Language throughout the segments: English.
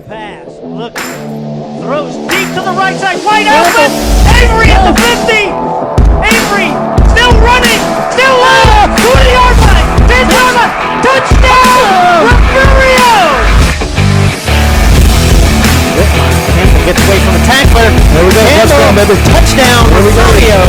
pass. Look. Throws deep to the right side. Wide open. Avery at the 50. Avery still running. Still low. To the yard line. Tantama. Touchdown. Refugio. Campbell gets away from the tackler. There we go. Touchdown. Refugio.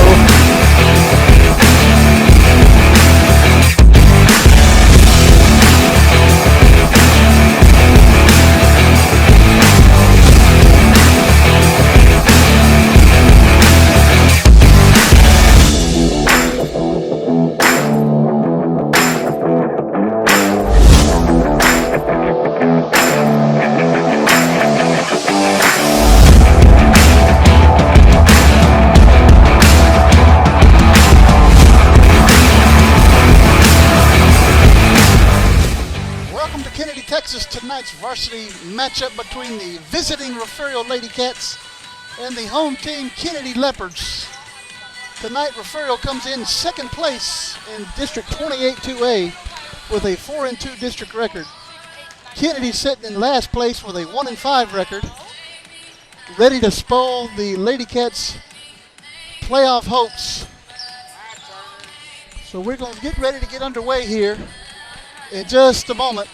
Tonight's varsity matchup between the visiting Refugio Lady Cats and the home team Kenedy Leopards. Tonight Refugio comes in second place in District 28-2A with a 4-2 district record. Kenedy sitting in last place with a 1-5 record, ready to spoil the Lady Cats playoff hopes. So we're going to get ready to get underway here in just a moment.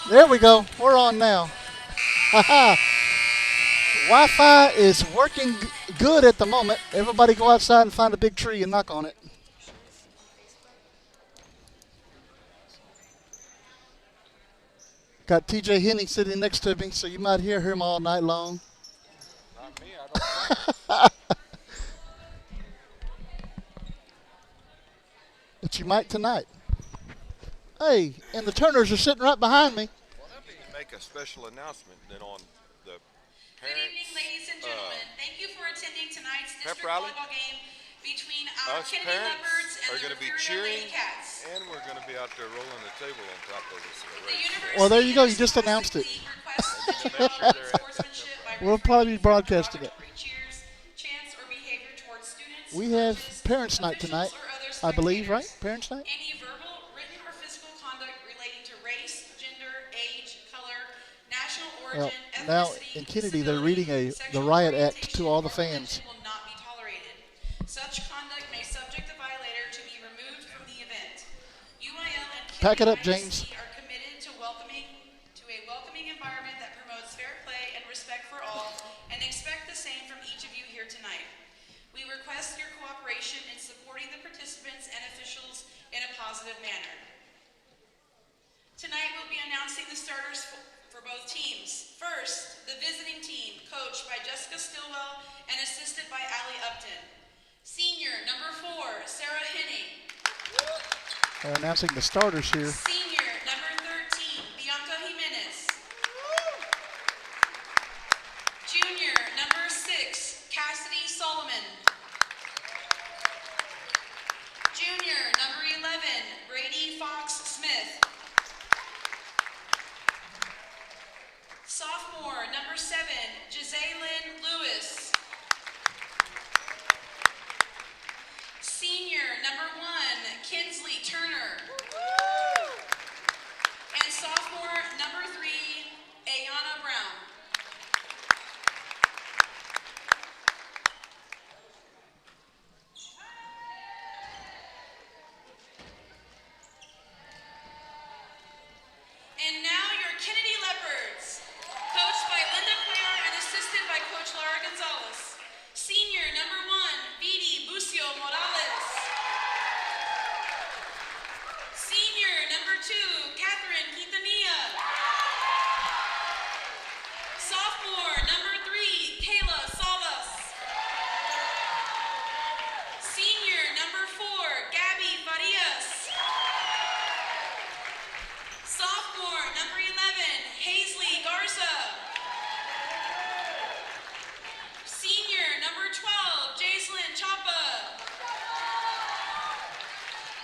There we go. We're on now. Wi-Fi is working good at the moment. Everybody go outside and find a big tree and knock on it. Got TJ Henning sitting next to me, so you might hear him all night long. Not me, I don't know. But you might tonight. Hey, and the Turners are sitting right behind me. We need to make a special announcement then on the parents. Good evening, ladies and gentlemen. Thank you for attending tonight's district rally. volleyball game between our Us Kenedy parents Leopards and are the going to be Refugio cheering, Lady Cats. and we're going to be out there rolling the table on top of us in a The race. university Well, there you go. You just announced it. We'll probably be broadcasting it. Cheers, chants, or behavior towards students, We have coaches, Parents' Night tonight, officials, or I other believe, right? spectators. Parents' Night? Any verbal, written, or physical conduct relating to race, gender, age, color, national Well, origin, now ethnicity, in Kennedy, they're disability, reading the sexual riot act orientation, to all the or fans. religion will not be tolerated. Such conduct may subject the violator to be removed from the event. UIL and Pack it up, Kenedy James. ISD are committed to a welcoming environment that promotes fair play and respect for all, and expect the same from each of you here tonight. We request your cooperation in supporting the participants and officials in a positive manner. Tonight we'll be announcing the starters for both teams. First, the visiting team, coached by Jessica Stillwell and assisted by Allie Upton. Senior, number 4, Sarah Henning. They're announcing the starters here. Senior, number 13, Bianca Jimenez. Junior, number 6, Cassidy Solomon. Junior, number 11, Brady Fox Smith. Sophomore, number 7, Gizaylyn Lewis. Senior, number 1, Kinsley Turner. And sophomore, number 3, Ayana Brown. And now your Kenedy Leopards, coached by Linda Cuellar and assisted by Coach Laura Gonzalez. Senior, number 1, Vidi Bucio Morales. Senior, number 2, Catherine Quintanilla. Sophomore, number 3, Kayla Salas. Senior, number 4, Gabby Farias. Sophomore, number 11, Hazley Garza. Senior, number 12, Jaislyn Chapa.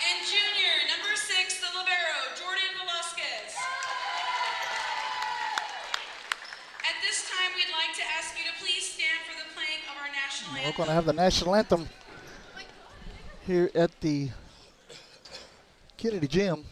And junior, number 6, the libero, Jordan Velasquez. At this time, we'd like to ask you to please stand for the playing of our national anthem. We're going to have the national anthem here at the Kenedy Gym.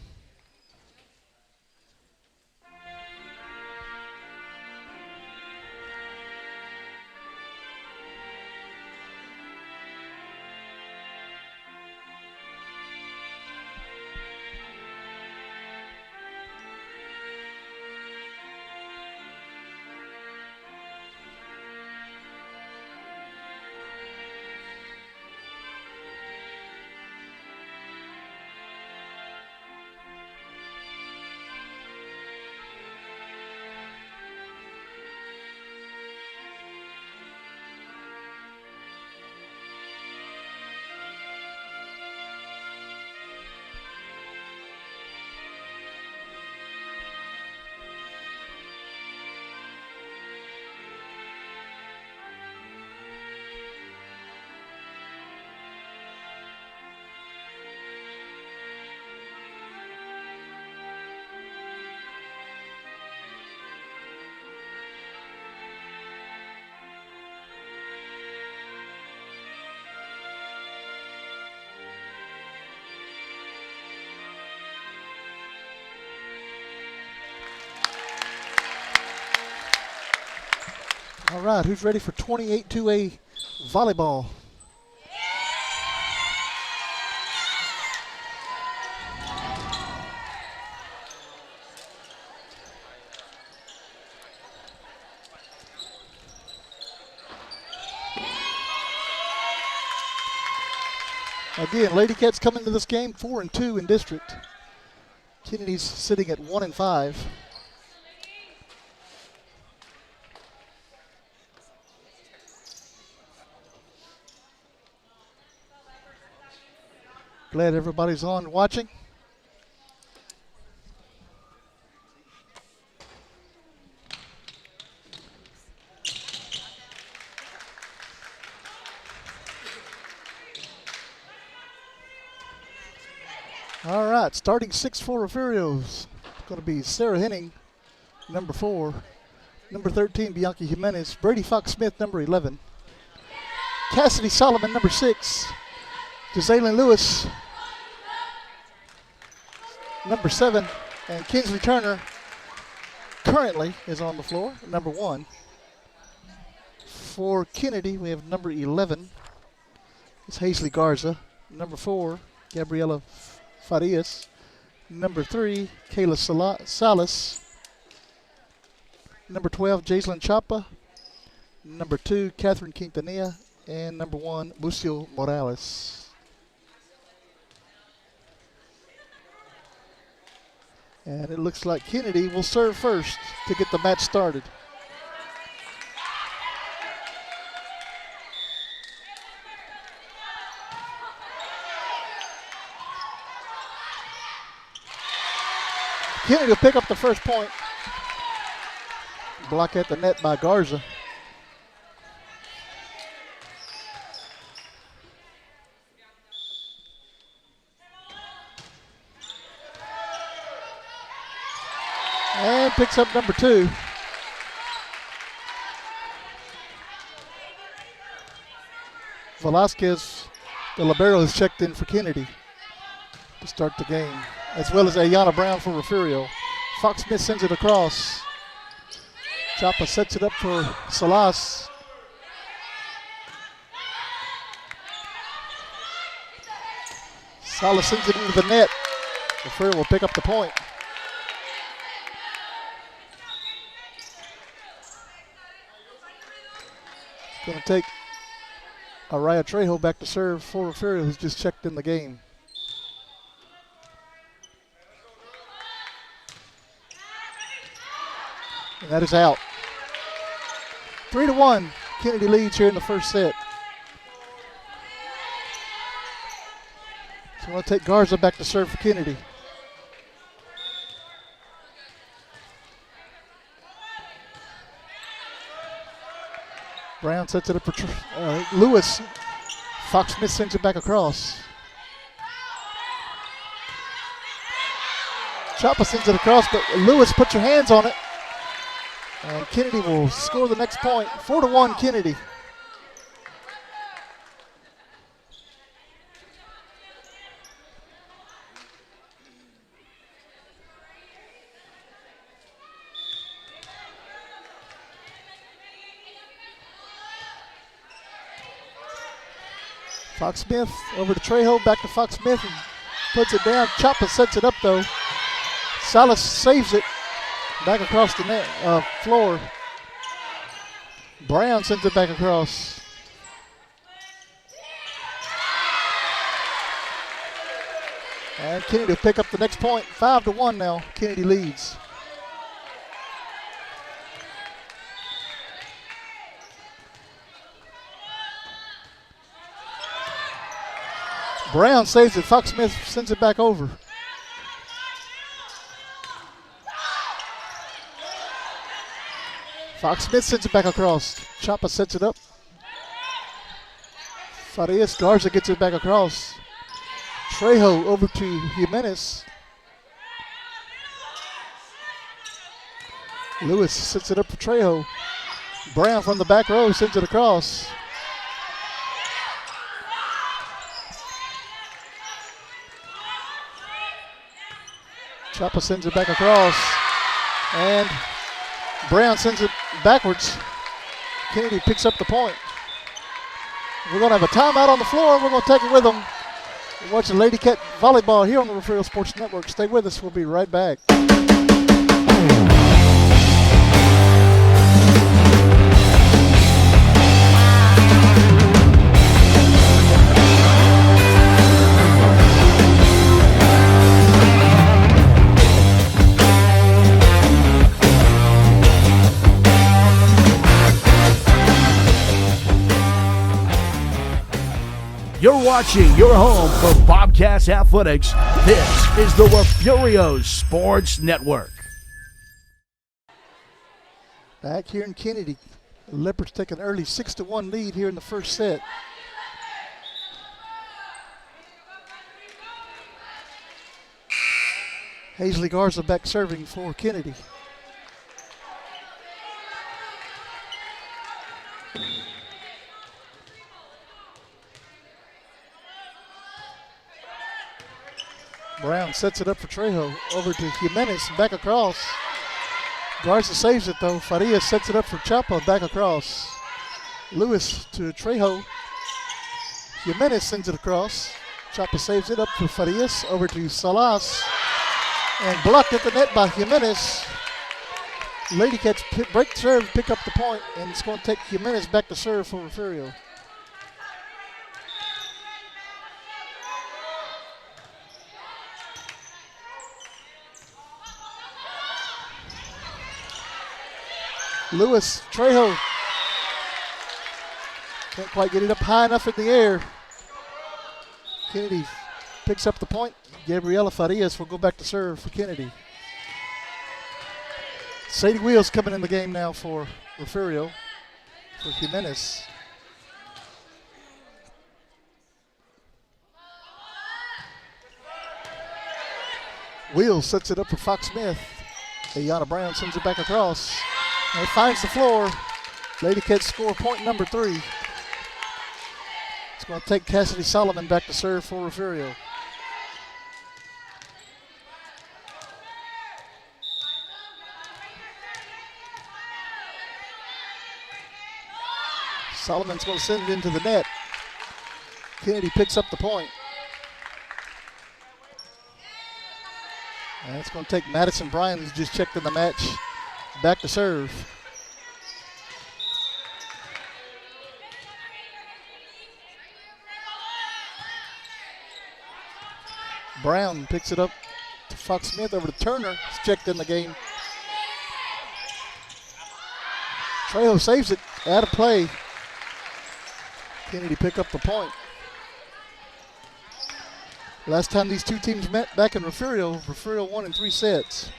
right, who's ready for 28-2A volleyball? Again, Lady Cats come into this game 4-2 in district. Kenedy's sitting at 1-5. Glad everybody's on watching. All right, starting 6 for Refugio's. It's going to be Sarah Henning, number 4. Number 13, Bianca Jimenez. Brady Fox-Smith, number 11. Cassidy Solomon, number 6. Jazalyn Lewis, number 7. And Kinsley Turner currently is on the floor, number 1. For Kenedy, we have number 11. It's Hazley Garza. Number 4, Gabriela Farias. Number 3, Kayla Salas. Number 12, Jaislyn Chapa. Number 2, Catherine Quintanilla. And number 1, Lucio Morales. And it looks like Kenedy will serve first to get the match started. Kenedy will pick up the first point. Block at the net by Garza. And picks up number 2. Velasquez, the libero, has checked in for Kenedy to start the game, as well as Ayana Brown for Refugio. Fox-Smith sends it across. Chapa sets it up for Salas. Salas sends it into the net. Refugio will pick up the point. It's going to take Araya Trejo back to serve for Refugio, who's just checked in the game. And that is out. 3-1. Kenedy leads here in the first set. So we'll take Garza back to serve for Kenedy. Brown sets it up for Lewis. Fox-Smith sends it back across. Chapa sends it across, but Lewis, put your hands on it. And Kenedy will score the next point. 4-1 Kenedy. Fox-Smith over to Trejo, back to Fox-Smith, and puts it down. Chapa sets it up though. Salas saves it. Back across the net, floor. Brown sends it back across. And Kenedy will pick up the next point. 5-1 now. Kenedy leads. Brown saves it. Fox-Smith sends it back over. Fox-Smith sends it back across. Chapa sets it up. Farias Garza gets it back across. Trejo over to Jimenez. Lewis sets it up for Trejo. Brown from the back row sends it across. Chapa sends it back across. And Brown sends it backwards. Kenedy picks up the point. We're going to have a timeout on the floor. We're going to take it with them. We're watching Lady Cat volleyball here on the Refugio Sports Network. Stay with us. We'll be right back. You're watching your home for Bobcats Athletics. This is the Refugio Sports Network. Back here in Kenedy, the Leopards take an early 6-1 lead here in the first set. Hazley Garza back serving for Kenedy. Brown sets it up for Trejo. Over to Jimenez, back across. Garza saves it though. Farias sets it up for Chapa, back across. Lewis to Trejo. Jimenez sends it across. Chapa saves it up for Farias. Over to Salas. And blocked at the net by Jimenez. Lady Cats break serve, pick up the point, and it's going to take Jimenez back to serve for Refugio. Lewis, Trejo. Can't quite get it up high enough in the air. Kenedy picks up the point. Gabriela Farias will go back to serve for Kenedy. Sadie Wheels coming in the game now for Refugio, for Jimenez. Wheels sets it up for Fox Smith. Ayana Brown sends it back across. And it finds the floor. Lady Cats score point number 3. It's going to take Cassidy Solomon back to serve for Refugio. Solomon's going to send it into the net. Kenedy picks up the point. And it's going to take Madison Bryan, who's just checked in the match, back to serve. Brown picks it up to Fox Smith, over to Turner. He's checked in the game. Trejo saves it, out of play. Kenedy pick up the point. Last time these two teams met back in Refugio won in 3 sets.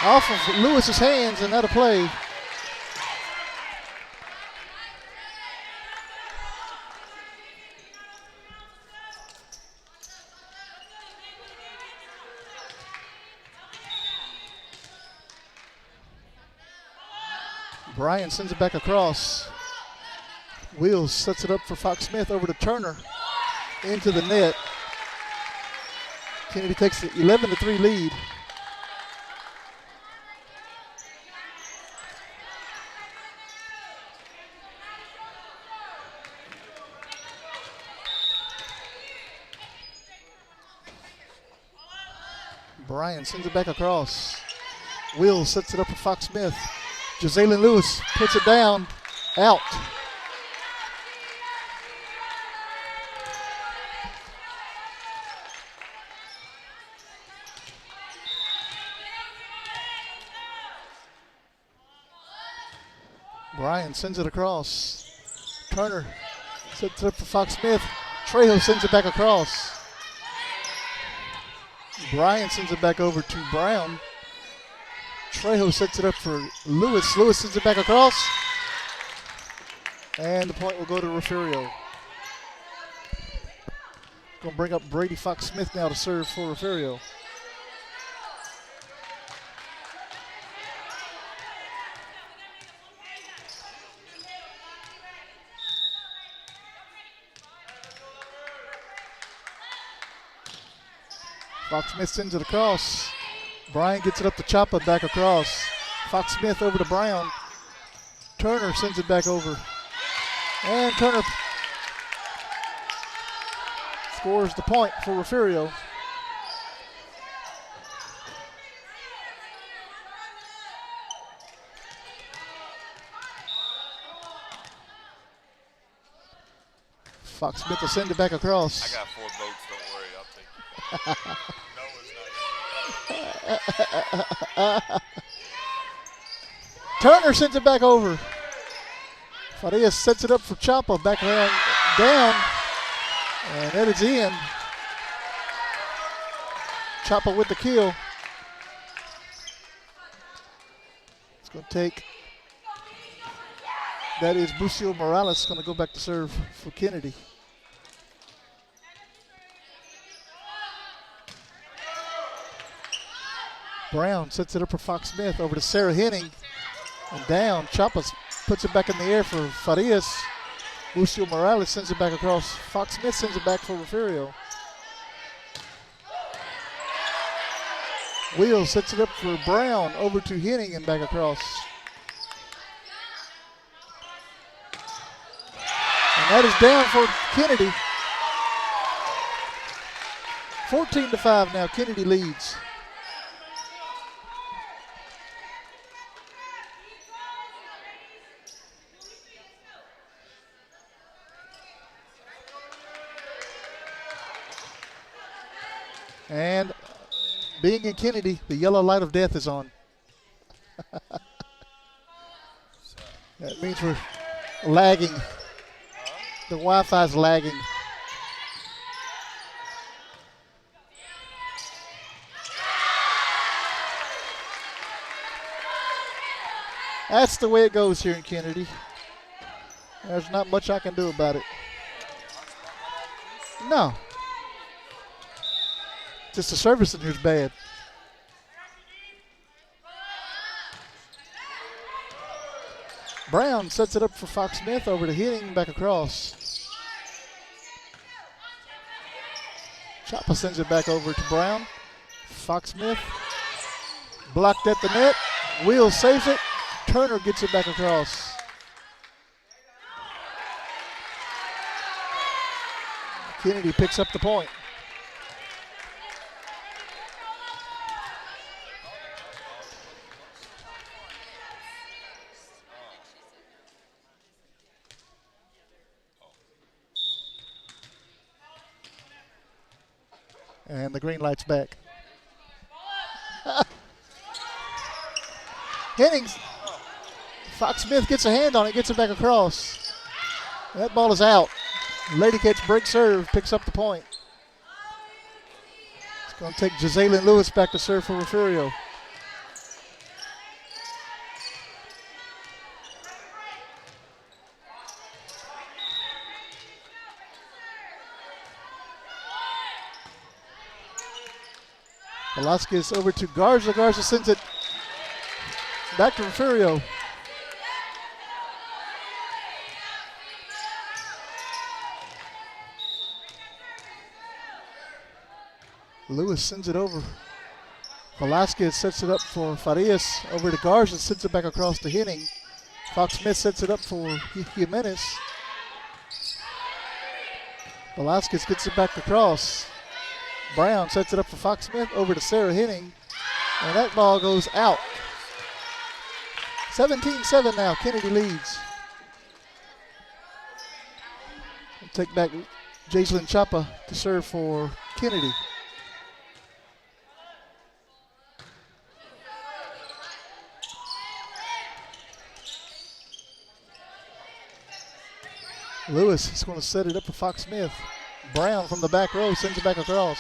Off of Lewis's hands and out of play. Bryan sends it back across. Wheels sets it up for Fox Smith, over to Turner, into the net. Kenedy takes the 11-3 lead. Bryan sends it back across. Wheels sets it up for Fox Smith. Jazalyn Lewis puts it down, out. Bryan sends it across. Turner sets it up for Fox Smith. Trejo sends it back across. Bryan sends it back over to Brown. Trejo sets it up for Lewis. Lewis sends it back across. And the point will go to Refugio. Going to bring up Brady Fox Smith now to serve for Refugio. Fox Smith sends it across. Bryan gets it up to Chapa, back across. Fox Smith over to Brown. Turner sends it back over. And Turner scores the point for Refugio. Fox Smith will send it back across. I got 4 votes, don't worry, I'll take it. No, it's not. Turner sends it back over. Farias sets it up for Chapa, back around, down, and that is in. Chapa with the kill. It's going to take, that is Bucio Morales going to go back to serve for Kenedy. Brown sets it up for Fox Smith, over to Sarah Henning, and down. Chapa puts it back in the air for Farias. Bucio Morales sends it back across. Fox Smith sends it back for Refugio. Wheel sets it up for Brown, over to Henning and back across. And that is down for Kenedy. 14-5 now, Kenedy leads. And being in Kenedy, the yellow light of death is on. That means we're lagging. The Wi-Fi is lagging. That's the way it goes here in Kenedy. There's not much I can do about it. No. Just the service in here is bad. Brown sets it up for Fox Smith, over to Henning, back across. Chapa sends it back over to Brown. Fox Smith blocked at the net. Wheel saves it. Turner gets it back across. Kenedy picks up the point. And the green light's back. Hennings. Fox Smith gets a hand on it, gets it back across. That ball is out. Lady Cats break serve, picks up the point. It's going to take Jazalyn Lewis back to serve for Refugio. Velasquez over to Garza. Garza sends it back to Refugio. Lewis sends it over. Velasquez sets it up for Farias. Over to Garza, sends it back across to Henning. Fox Smith sets it up for Jimenez. Velasquez gets it back across. Brown sets it up for Fox Smith, over to Sarah Henning, and that ball goes out. 17-7 now, Kenedy leads. We'll take back Jaislyn Chapa to serve for Kenedy. Lewis is going to set it up for Fox Smith. Brown from the back row sends it back across.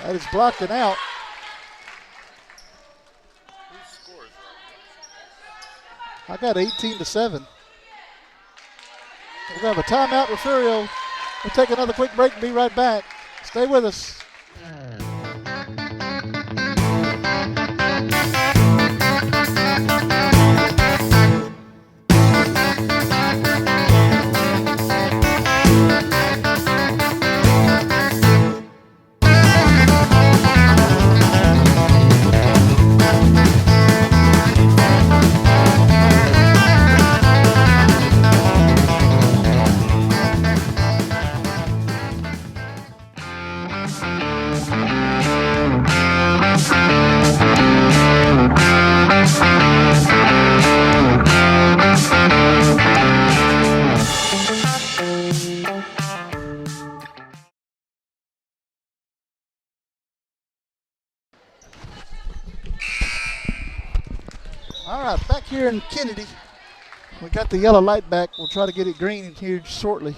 That is blocked and out. I got 18-7. We're going to have a timeout, Refugio. We'll take another quick break and be right back. Stay with us. here in Kenedy. We got the yellow light back. We'll try to get it green here shortly.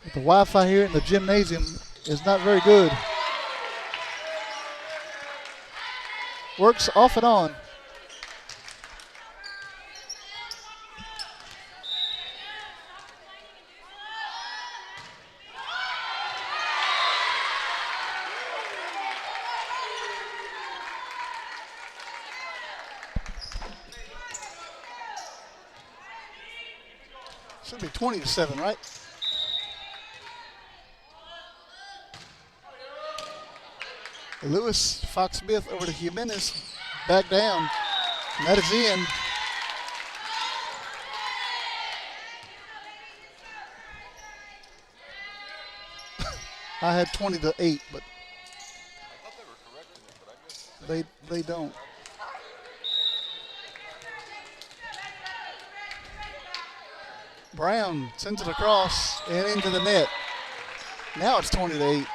But the Wi-Fi here in the gymnasium is not very good. Works off and on. Should be 20-7, right? Lewis, Fox Smith over to Jimenez, back down. And that is in. I had 20-8, but I thought they were correcting it, but I guess they don't. Brown sends it across and into the net. Now it's 20-8.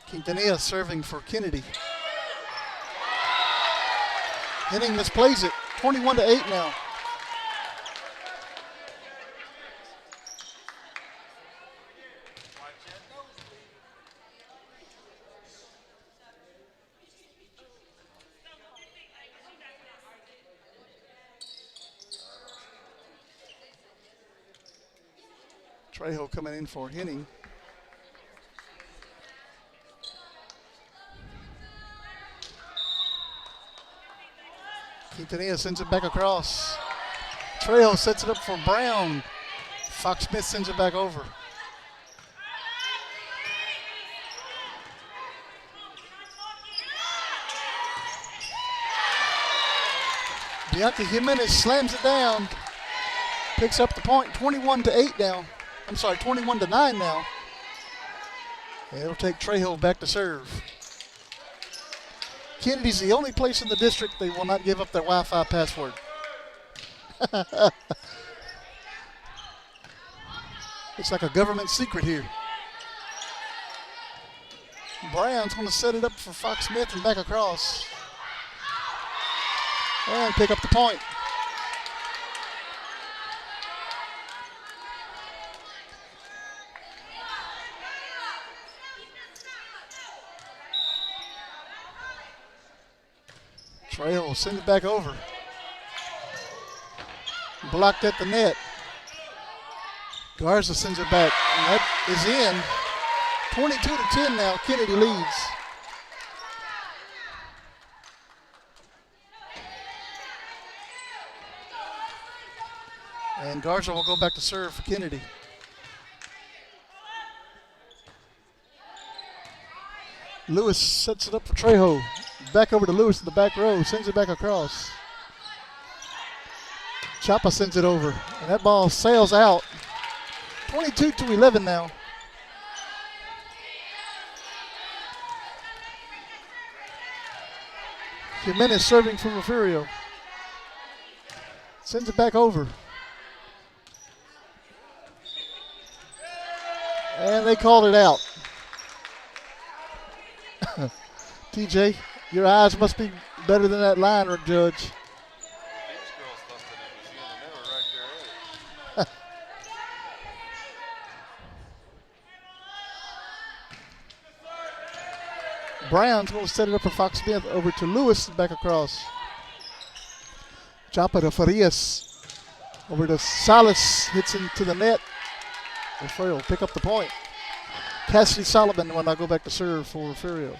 Quintanilla serving for Kenedy. Henning misplays it. 21-8 now. Trejo coming in for Henning. Quintanilla sends it back across. Trejo sets it up for Brown. Fox Smith sends it back over. Bianca Jimenez slams it down. Picks up the point. 21-8 now. I'm sorry, 21-9 now. And it'll take Trejo back to serve. Kennedy's the only place in the district they will not give up their Wi-Fi password. It's like a government secret here. Brown's going to set it up for Fox Smith and back across. And pick up the point. Trejo will send it back over. Blocked at the net. Garza sends it back. And that is in. 22-10 now. Kenedy leads. And Garza will go back to serve for Kenedy. Lewis sets it up for Trejo. Back over to Lewis in the back row. Sends it back across. Chapa sends it over. And that ball sails out. 22-11 now. Jimenez serving for Refugio. Sends it back over. And they called it out. TJ, your eyes must be better than that line, Judge. these girls thought that it was in and they were right there at it. Brown's going to set it up for Fox Smith over to Lewis, back across. Chapa to Farias. Over to Salas, hits into the net. Refugio will pick up the point. Cassidy Solomon when I go back to serve for Refugio.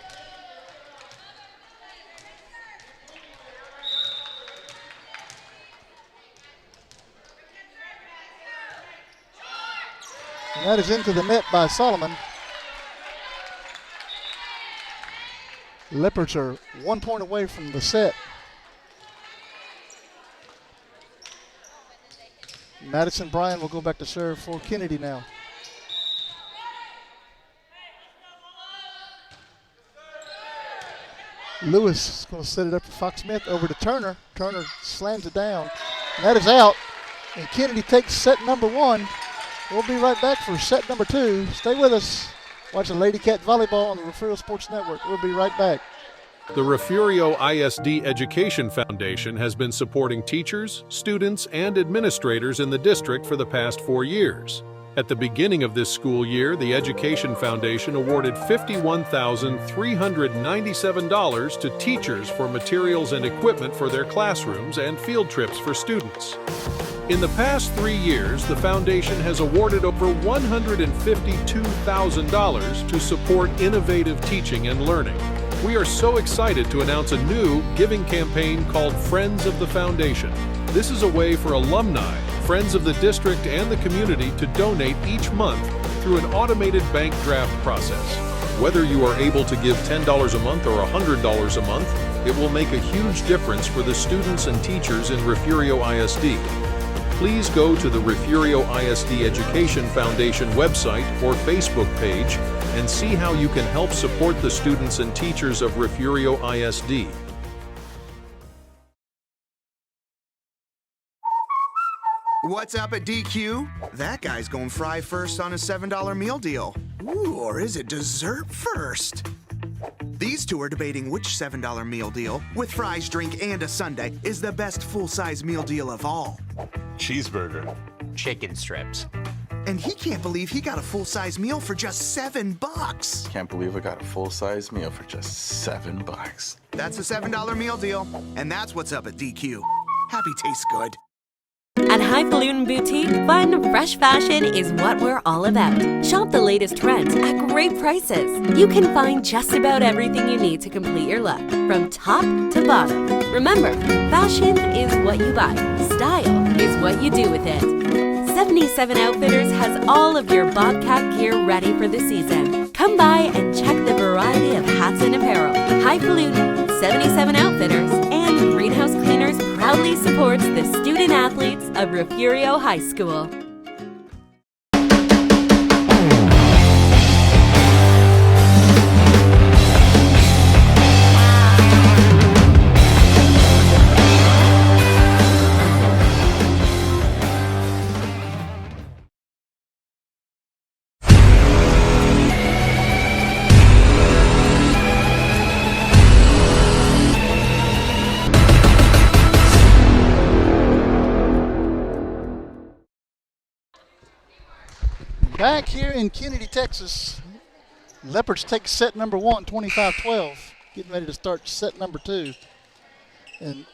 And that is into the net by Solomon. Leopards are 1 point away from the set. Madison Bryan will go back to serve for Kenedy now. Lewis is going to set it up for Fox Smith over to Turner. Turner slams it down. And that is out. And Kenedy takes set number 1. We'll be right back for set number 2. Stay with us. Watching Lady Cat Volleyball on the Refugio Sports Network. We'll be right back. The Refugio ISD Education Foundation has been supporting teachers, students, and administrators in the district for the past 4 years. At the beginning of this school year, the Education Foundation awarded $51,397 to teachers for materials and equipment for their classrooms and field trips for students. In the past 3 years, the foundation has awarded over $152,000 to support innovative teaching and learning. We are so excited to announce a new giving campaign called Friends of the Foundation. This is a way for alumni, friends of the district, and the community to donate each month through an automated bank draft process. Whether you are able to give $10 a month or $100 a month, it will make a huge difference for the students and teachers in Refugio ISD. Please go to the Refugio ISD Education Foundation website or Facebook page and see how you can help support the students and teachers of Refugio ISD. What's up at DQ? That guy's going fry first on a $7 meal deal. Ooh, or is it dessert first? These two are debating which $7 meal deal, with fries, drink, and a sundae, is the best full-size meal deal of all. Cheeseburger. Chicken strips. And he can't believe he got a full-size meal for just $7. Can't believe I got a full-size meal for just $7. That's a $7 meal deal, and that's what's up at DQ. Happy tastes good. At Highfalutin Boutique, fun, fresh fashion is what we're all about. Shop the latest trends at great prices. You can find just about everything you need to complete your look, from top to bottom. Remember, fashion is what you buy. Style is what you do with it. 77 Outfitters has all of your Bobcat gear ready for the season. Come by and check the variety of hats and apparel. Highfalutin, 77 Outfitters, and Greenhouse Cleaners proudly supports the student athletes of Refugio High School. Back here in Kenedy, Texas, Leopards take set number 1, 25-12. Getting ready to start set number 2. And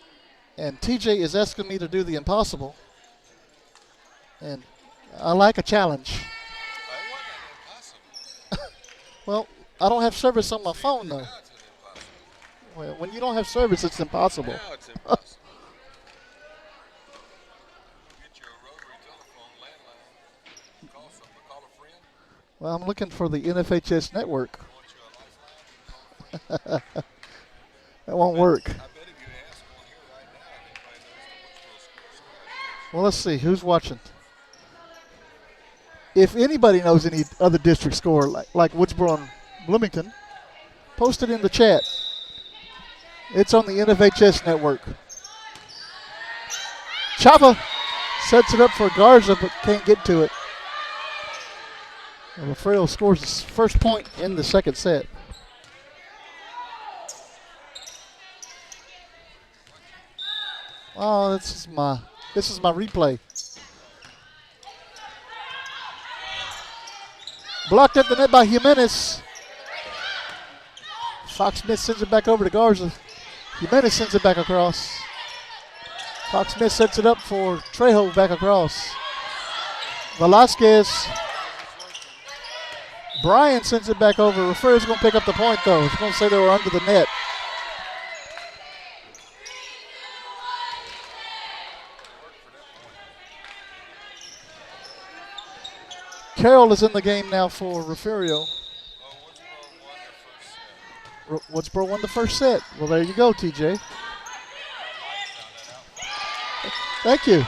TJ is asking me to do the impossible. And I like a challenge. Well, I don't have service on my phone, though. Well, when you don't have service, it's impossible. Now it's impossible. Get your rotary telephone landline. Call a friend. Well, I'm looking for the NFHS network. That won't work. I bet if you ask one here right now, everybody knows the Woodsboro score. Well, let's see. Who's watching? If anybody knows any other district score, like Woodsboro and Bloomington, post it in the chat. It's on the NFHS network. Chapa sets it up for Garza, but can't get to it. And Refugio scores his first point in the second set. Oh, this is my replay. Blocked at the net by Jimenez. Fox Smith sends it back over to Garza. Jimenez sends it back across. Fox Smith sets it up for Trejo back across. Velasquez. Bryan sends it back over. Refugio's going to pick up the point, though. It's going to say they were under the net. Carroll is in the game now for Refugio. Woodsboro won the first set. Well, there you go, TJ. Thank you.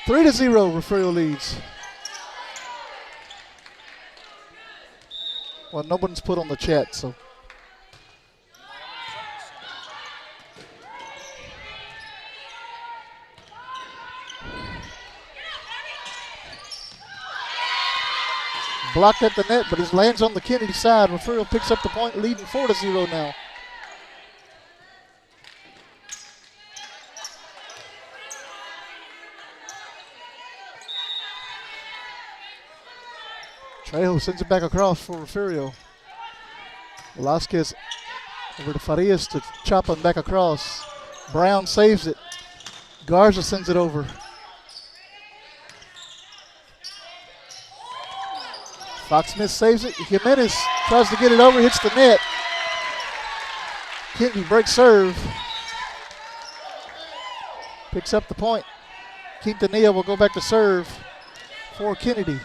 3-0, Refugio leads. Well, no one's put on the chat, so. Blocked at the net, but it lands on the Kenedy side. Refugio picks up the point, leading 4-0 now. Trejo sends it back across for Refugio. Velasquez over to Farias to chop him back across. Brown saves it. Garza sends it over. Fox Smith saves it. Jimenez tries to get it over, hits the net. Kenedy breaks serve. Picks up the point. Quintanilla will go back to serve for Kenedy.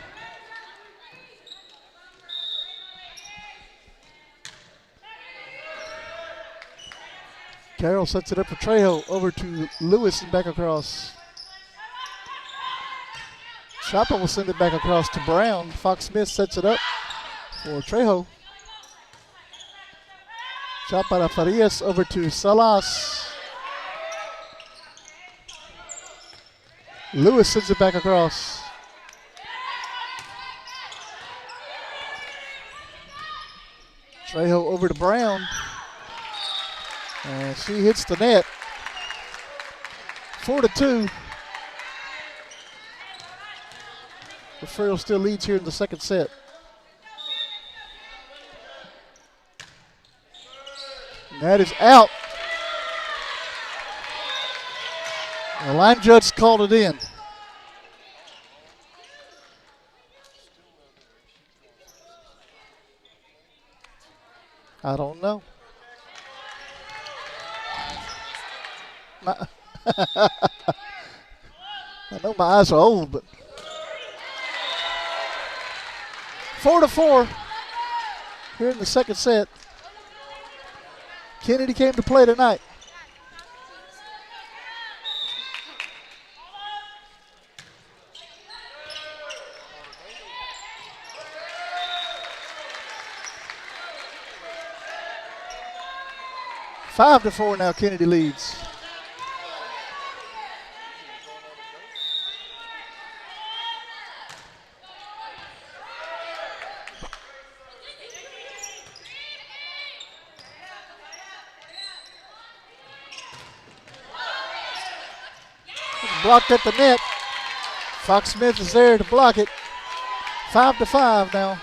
Carroll sets it up for Trejo, over to Lewis and back across. Chapa will send it back across to Brown. Fox Smith sets it up for Trejo. Chapa to Farias, over to Salas. Lewis sends it back across. Trejo over to Brown. And she hits the net. 4-2. Refugio still leads here in the second set. And that is out. The line judge called it in. I don't know. I know my eyes are old, but 4-4 here in the second set. Kenedy came to play tonight. Five to 4 now. Kenedy leads. Blocked at the net. Fox Smith is there to block it. 5-5 now.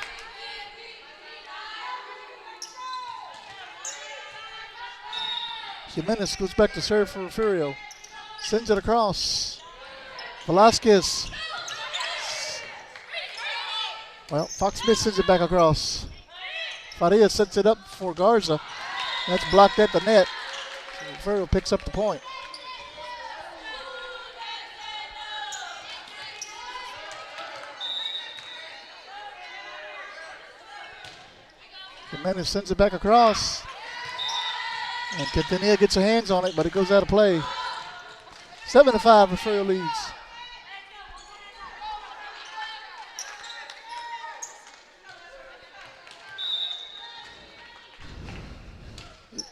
Jimenez goes back to serve for Refugio. Sends it across. Velasquez. Well, Fox Smith sends it back across. Faria sets it up for Garza. That's blocked at the net. So Refugio picks up the point. Jimenez sends it back across. And Quintanilla gets her hands on it, but it goes out of play. 7-5, Refugio leads.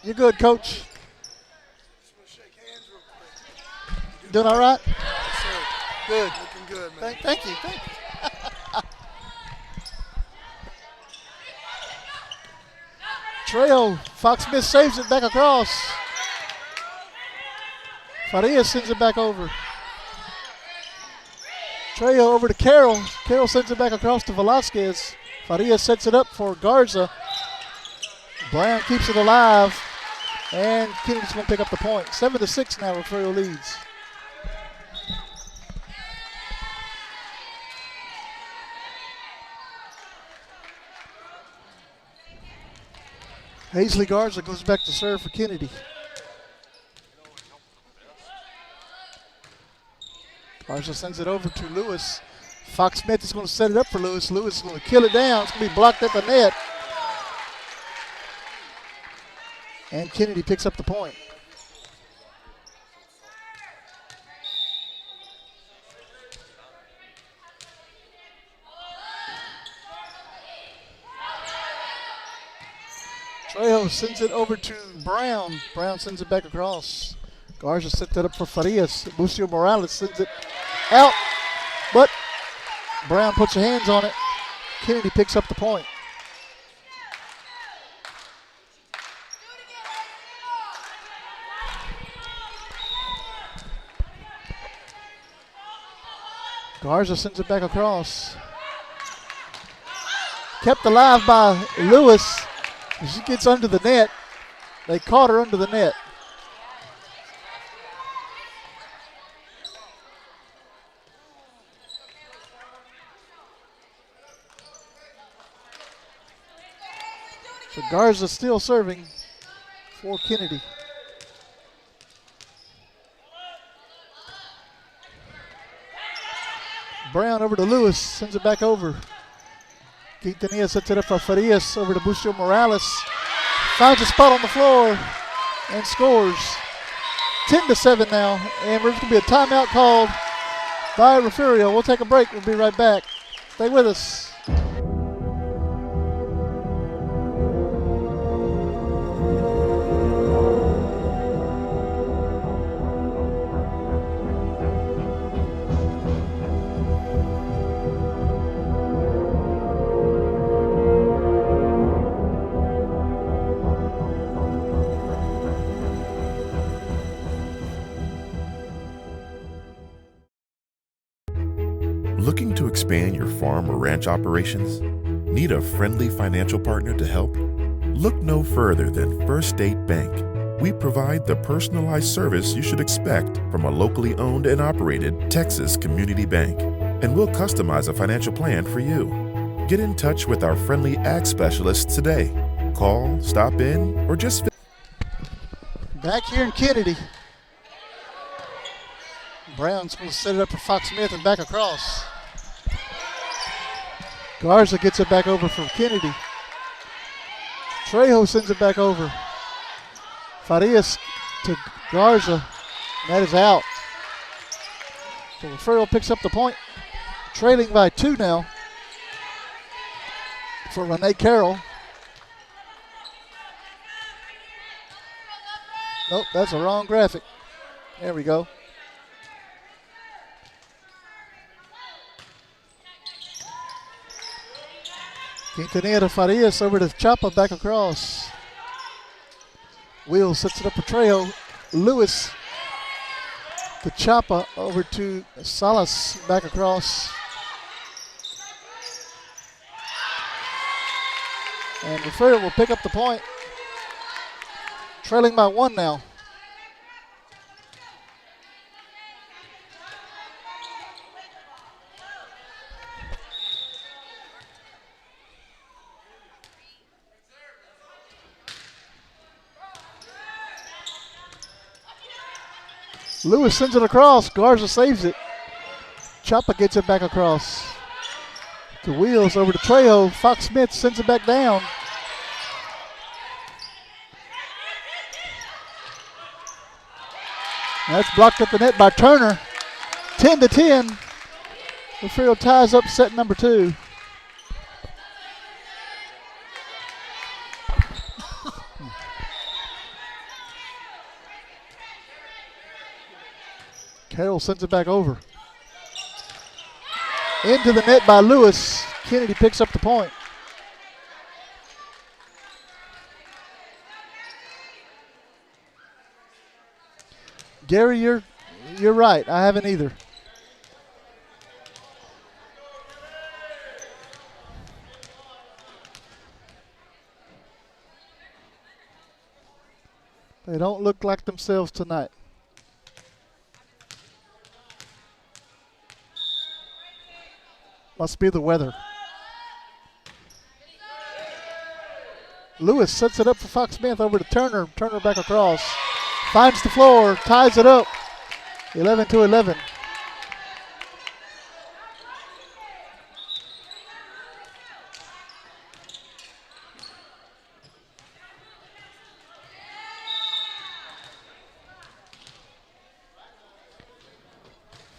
You're good, Coach. Doing all right? Yes, sir. Good. Looking good, man. Thank you. Trejo, Fox Smith saves it back across. Faria sends it back over. Trejo over to Carroll. Carroll sends it back across to Velasquez. Faria sets it up for Garza. Brown keeps it alive. And Kenedy's going to pick up the point. 7-6 now, Refugio leads. Hazley Garza goes back to serve for Kenedy. Garza sends it over to Lewis. Fox Smith is going to set it up for Lewis. Lewis is going to kill it down. It's going to be blocked at the net. And Kenedy picks up the point. Trejo sends it over to Brown. Brown sends it back across. Garza sets it up for Farias. Lucio Morales sends it out, but Brown puts her hands on it. Kenedy picks up the point. Garza sends it back across. Kept alive by Lewis. She gets under the net. They caught her under the net. So Garza still serving for Kenedy. Brown over to Lewis, sends it back over. Quintanilla sets it up for Farias, over to Bucio Morales. Finds a spot on the floor and scores. 10-7 now, and there's going to be a timeout called by Refugio. We'll take a break. We'll be right back. Stay with us. Looking to expand your farm or ranch operations? Need a friendly financial partner to help? Look no further than First State Bank. We provide the personalized service you should expect from a locally owned and operated Texas community bank. And we'll customize a financial plan for you. Get in touch with our friendly ag specialists today. Call, stop in, or just Back here in Kenedy. Brown's going to set it up for Fox Smith and back across. Garza gets it back over for Kenedy. Trejo sends it back over. Farias to Garza. And that is out. So Refugio picks up the point. Trailing by 2 now for Renee Carroll. Nope, that's a wrong graphic. There we go. Quintanilla to Farias, over to Chapa, back across. Wheels sets it up for Trejo. Lewis to Chapa, over to Salas, back across. And Refugio will pick up the point. Trailing by 1 now. Lewis sends it across. Garza saves it. Chapa gets it back across. To Wheels, over to Trejo. Fox Smith sends it back down. That's blocked at the net by Turner. 10-10. Refugio ties up set number 2. Carroll sends it back over. Into the net by Lewis. Kenedy picks up the point. Gary, you're right. I haven't either. They don't look like themselves tonight. Must be the weather. Lewis sets it up for Fox Smith, over to Turner. Turner back across. Finds the floor, ties it up. 11-11.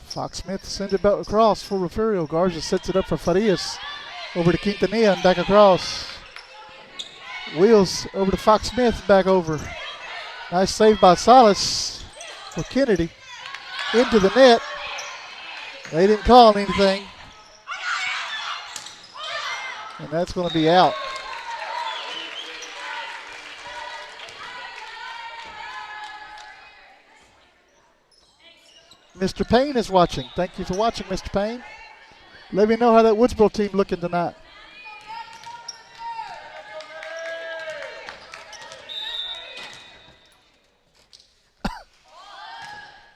Fox Smith sends it back across for Refugio. Garza sets it up for Farias. Over to Quintanilla and back across. Wheels over to Fox Smith, back over. Nice save by Salas for Kenedy. Into the net. They didn't call anything. And that's going to be out. Mr. Payne is watching. Thank you for watching, Mr. Payne. Let me know how that Woodsboro team looking tonight.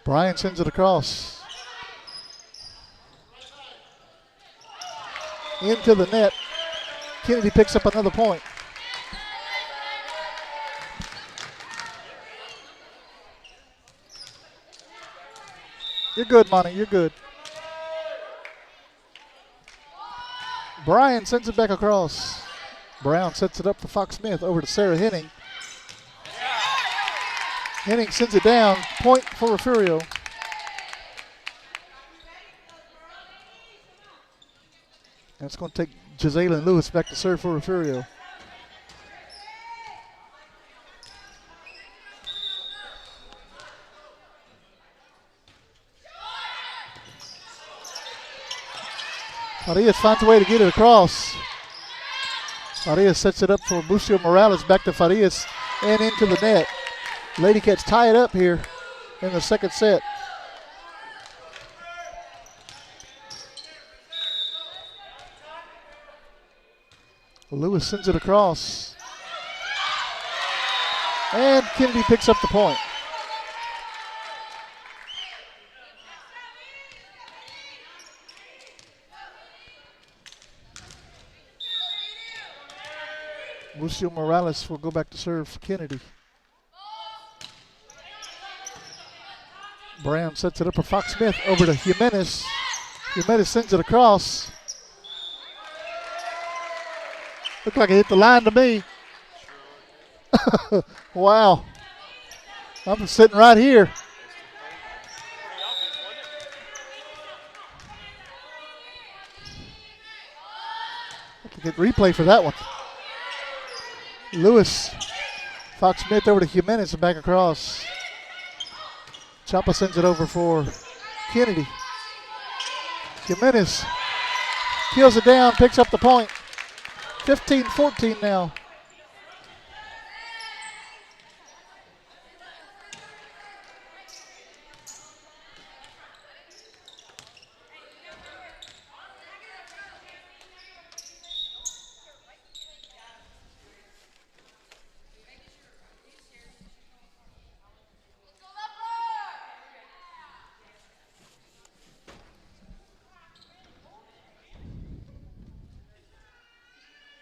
Bryan sends it across. Into the net. Kenedy picks up another point. You're good, Monty. You're good. Bryan sends it back across. Brown sets it up for Fox Smith. Over to Sarah Henning. Henning sends it down. Point for Refugio. That's going to take Gisela Lewis back to serve for Refugio. Farias finds a way to get it across. Farias sets it up for Lucio Morales. Back to Farias and into the net. Lady Cats tie it up here in the second set. Lewis sends it across. And Kenedy picks up the point. Lucio Morales will go back to serve for Kenedy. Brown sets it up for Fox Smith. Over to Jimenez. Jimenez sends it across. Looked like it hit the line to me. Wow. I'm sitting right here. I have to get replay for that one. Lewis. Fox Smith over to Jimenez and back across. Chapa sends it over for Kenedy. Jimenez kills it down, picks up the point. 15-14 now.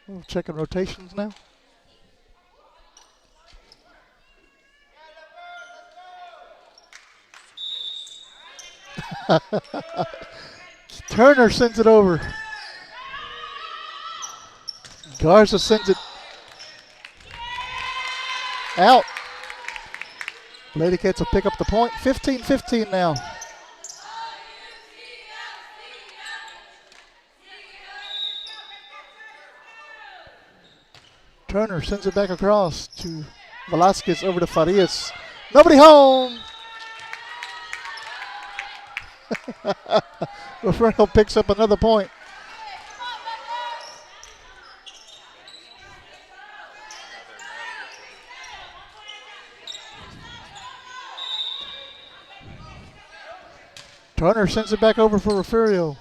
We're checking rotations now. Turner sends it over. Garza sends it out. Lady Cats will pick up the point. 15-15 now. Turner sends it back across to Velasquez, over to Farias. Nobody home. Refugio picks up another point. Turner sends it back over for Refugio.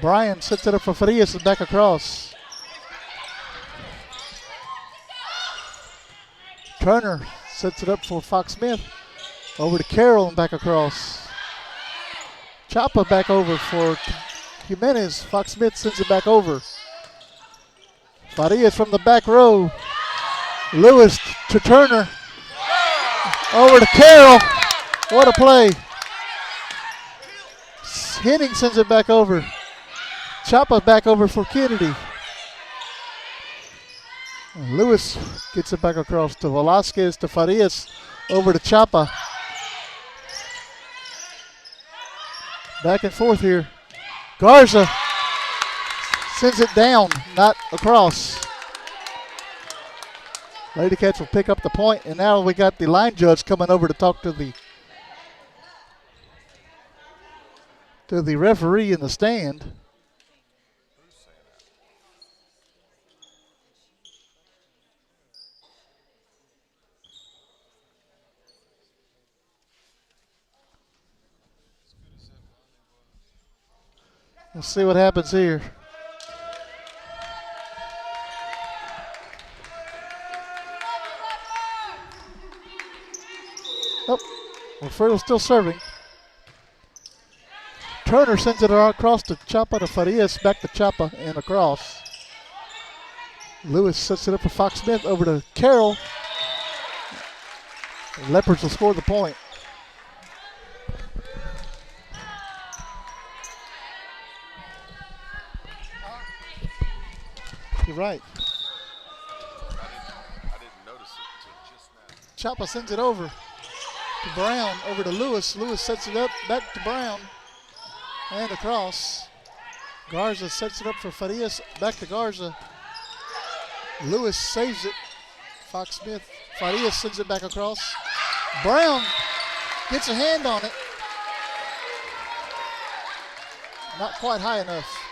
Bryan sets it up for Farias and back across. Turner sets it up for Fox Smith. Over to Carroll and back across. Chapa back over for Jimenez. Fox Smith sends it back over. Farias from the back row. Lewis to Turner. Over to Carroll. What a play. Henning sends it back over. Chapa back over for Kenedy. Lewis gets it back across to Velasquez, to Farias, over to Chapa. Back and forth here. Garza sends it down, not across. Lady Cats will pick up the point, and now we got the line judge coming over to talk to the referee in the stand. We'll see what happens here. Oh, Refugio still serving. Turner sends it across to Chapa to Farias, back to Chapa and across. Lewis sets it up for Fox Smith, over to Carroll. The Leopards will score the point. You're right. I didn't notice it until just now. Chapa sends it over to Brown, over to Lewis. Lewis sets it up, back to Brown, and across. Garza sets it up for Farias, back to Garza. Lewis saves it. Fox Smith, Farias sends it back across. Brown gets a hand on it. Not quite high enough.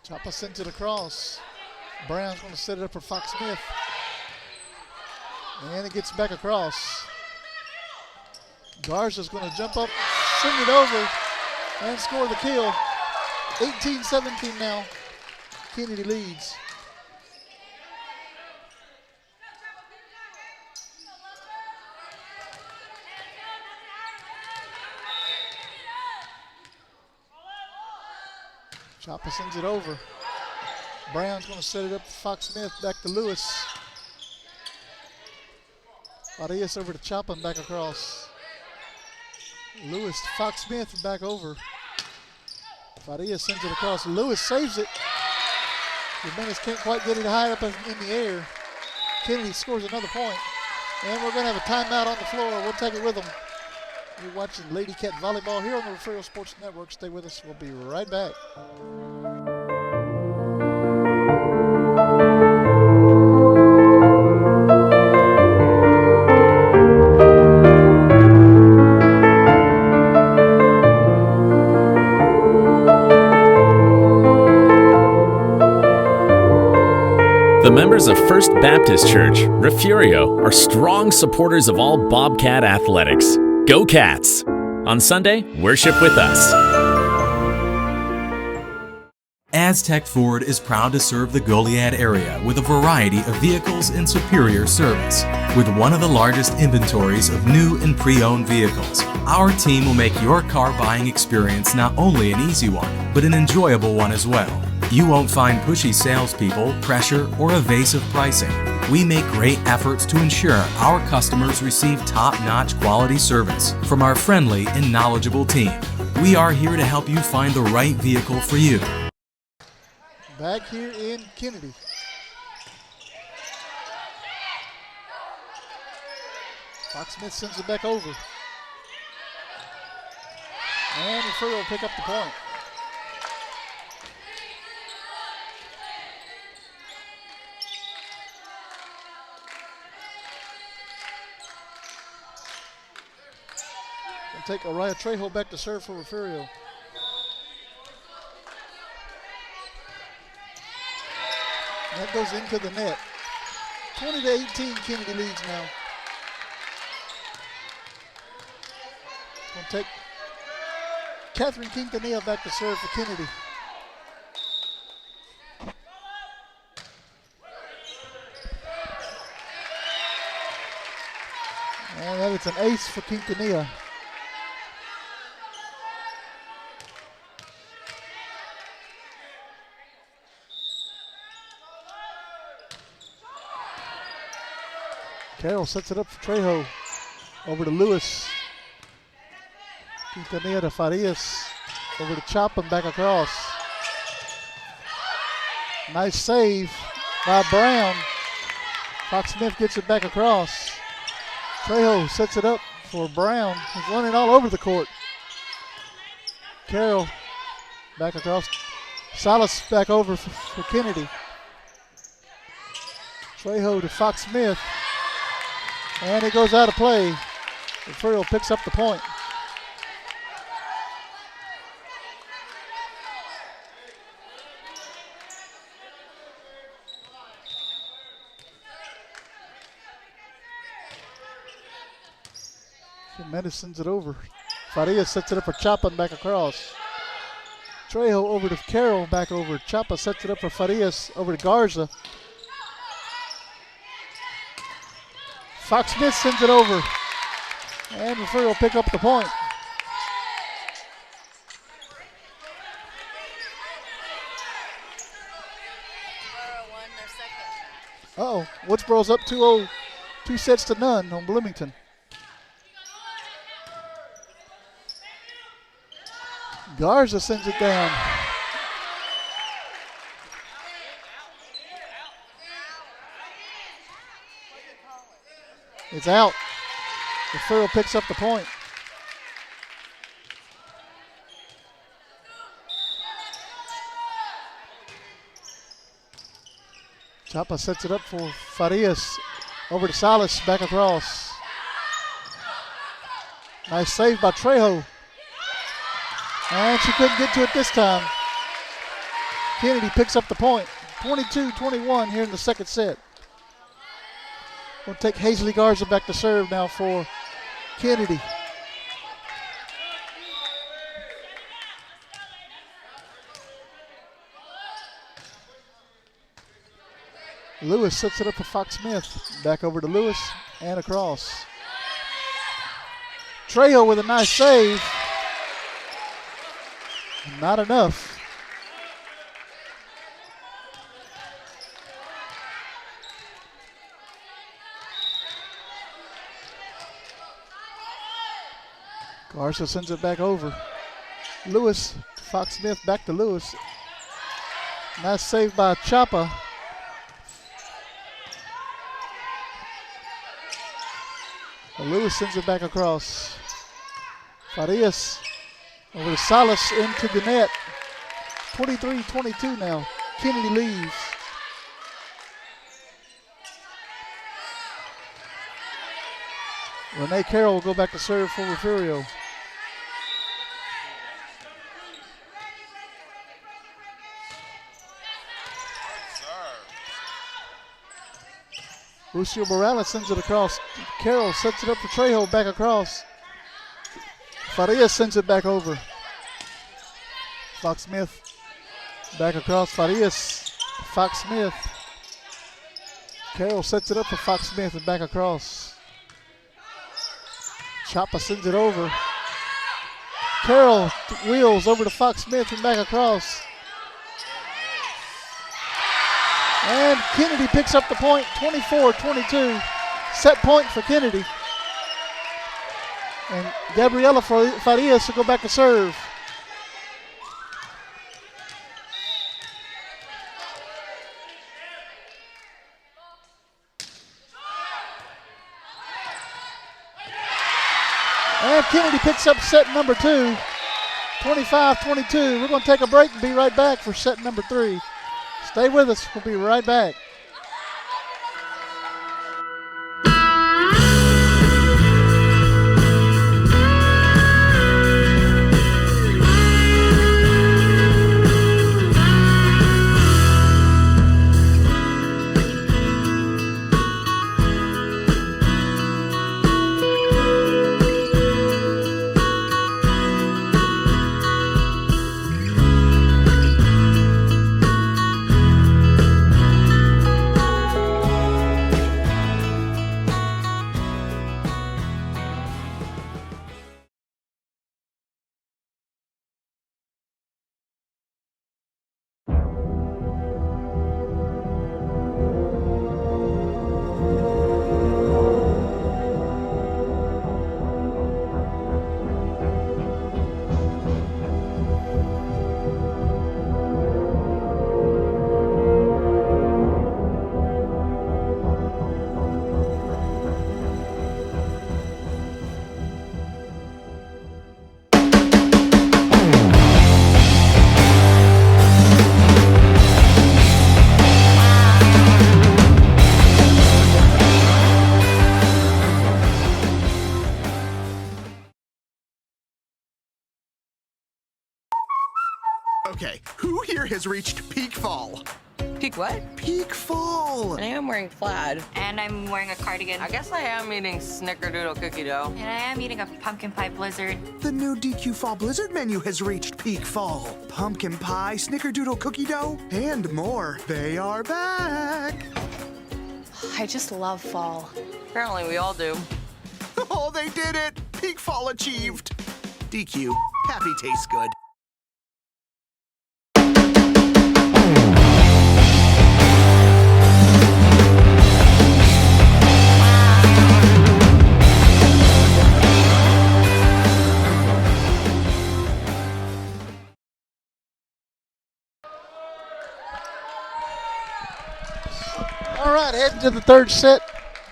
Chapa sends it across. Brown's going to set it up for Fox Smith. And it gets back across. Garza's going to jump up, send it over, and score the kill. 18-17 now. Kenedy leads. Chapa sends it over. Brown's going to set it up for Fox Smith, back to Lewis. Farias over to Chapa and back across. Lewis to Fox Smith and back over. Farias sends it across. Lewis saves it. Jimenez can't quite get it high up in the air. Kenedy scores another point. And we're going to have a timeout on the floor. We'll take it with them. You're watching Lady Cat Volleyball here on the Refugio Sports Network. Stay with us. We'll be right back. The members of First Baptist Church, Refugio, are strong supporters of all Bobcat athletics. Go Cats! On Sunday, worship with us. Aztec Ford is proud to serve the Goliad area with a variety of vehicles and superior service. With one of the largest inventories of new and pre-owned vehicles, our team will make your car buying experience not only an easy one, but an enjoyable one as well. You won't find pushy salespeople, pressure, or evasive pricing. We make great efforts to ensure our customers receive top-notch quality service from our friendly and knowledgeable team. We are here to help you find the right vehicle for you. Back here in Kenedy. Fox Smith sends it back over. And Refugio will pick up the point. We'll take Araya Trejo back to serve for Refugio. That goes into the net. 20-18, Kenedy leads now. We'll take Catherine Quintanilla back to serve for Kenedy. And that is an ace for Quintanilla. Carroll sets it up for Trejo. Over to Lewis. Quintanilla to Farias. Over to Chapa and back across. Nice save by Brown. Fox Smith gets it back across. Trejo sets it up for Brown. He's running all over the court. Carroll back across. Salas back over for Kenedy. Trejo to Fox Smith. And it goes out of play. Refugio picks up the point. Mendes sends it over. Farias sets it up for Chapa and back across. Trejo over to Carroll, back over. Chapa sets it up for Farias, over to Garza. Fox Smith sends it over. And Refugio will pick up the point. Uh-oh, Woodsboro's up 2-0, 2 sets to none on Bloomington. Garza sends it down. It's out. Refugio picks up the point. Chapa sets it up for Farias. Over to Salas, back across. Nice save by Trejo. And she couldn't get to it this time. Kenedy picks up the point. 22-21 here in the second set. We'll take Hazley Garza back to serve now for Kenedy. Lewis sets it up for Fox Smith. Back over to Lewis and across. Trejo with a nice save. Not enough. Garza sends it back over. Lewis, Fox Smith back to Lewis. Nice save by Chapa. Lewis sends it back across. Farias over to Salas into the net. 23-22 now. Kenedy leaves. Renee Carroll will go back to serve for Refugio. Lucio Morales sends it across. Carroll sets it up for Trejo, back across. Farias sends it back over. Fox Smith back across. Farias, Fox Smith. Carroll sets it up for Fox Smith and back across. Chapa sends it over. Carroll wheels over to Fox Smith and back across. And Kenedy picks up the point, 24-22. Set point for Kenedy. And Gabriela Farias will go back to serve. And Kenedy picks up set number 2, 25-22. We're going to take a break and be right back for set number 3. Stay with us. We'll be right back. Okay, who here has reached peak fall? Peak what? Peak fall. I am wearing plaid. And I'm wearing a cardigan. I guess I am eating snickerdoodle cookie dough. And I am eating a pumpkin pie blizzard. The new DQ Fall Blizzard menu has reached peak fall. Pumpkin pie, snickerdoodle cookie dough, and more. They are back. I just love fall. Apparently we all do. Oh, they did it. Peak fall achieved. DQ, happy tastes good. All right, heading to the third set.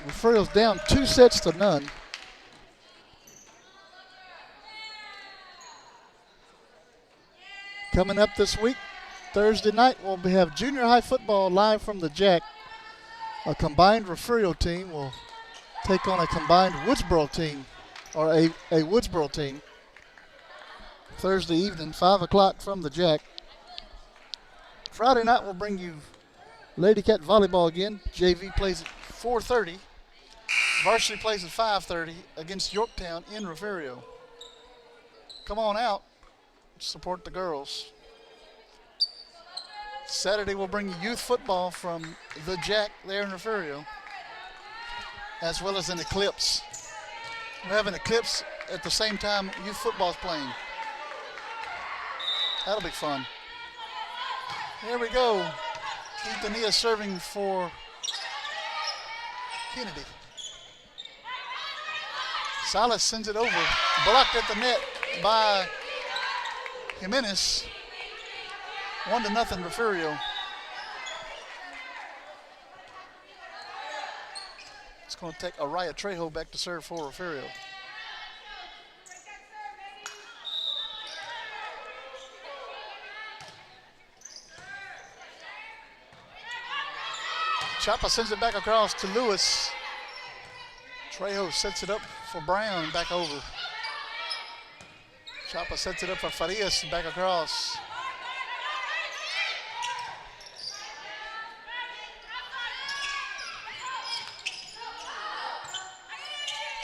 Refugio's down 2-0. Coming up this week, Thursday night, we'll have junior high football live from the Jack. A combined Refugio team will take on a combined Woodsboro team, or a Woodsboro team. Thursday evening, 5 o'clock from the Jack. Friday night, we'll bring you Lady Cat volleyball again. JV plays at 4:30. Varsity plays at 5:30 against Yorktown in Refugio. Come on out, support the girls. Saturday we'll bring you youth football from the Jack there in Refugio, as well as an Eclipse. We'll have an Eclipse at the same time youth football's playing. That'll be fun. Here we go. Ethan serving for Kenedy. Silas sends it over, blocked at the net by Jimenez. 1-0 Refugio. It's going to take Araya Trejo back to serve for Refugio. Chapa sends it back across to Lewis. Trejo sets it up for Brown, back over. Chapa sets it up for Farias, back across.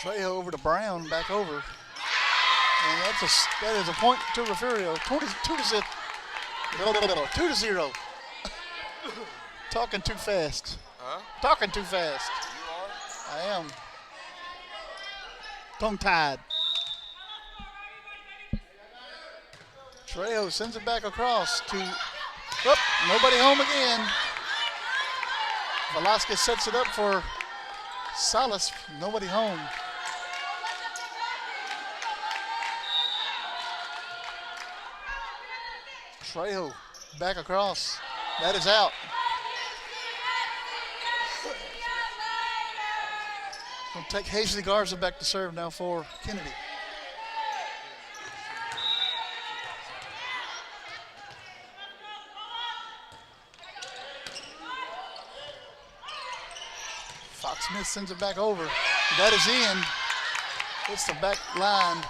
Trejo over to Brown, back over. And that is a point to Refugio. 2-0. Talking too fast. Huh? Talking too fast. You are? I am. Tongue-tied. Trejo sends it back across to, nobody home again. Velasquez sets it up for Salas, nobody home. Trejo back across, that is out. Going to take Hazley Garza back to serve now for Kenedy. Fox Smith sends it back over. That is in. It's the back line.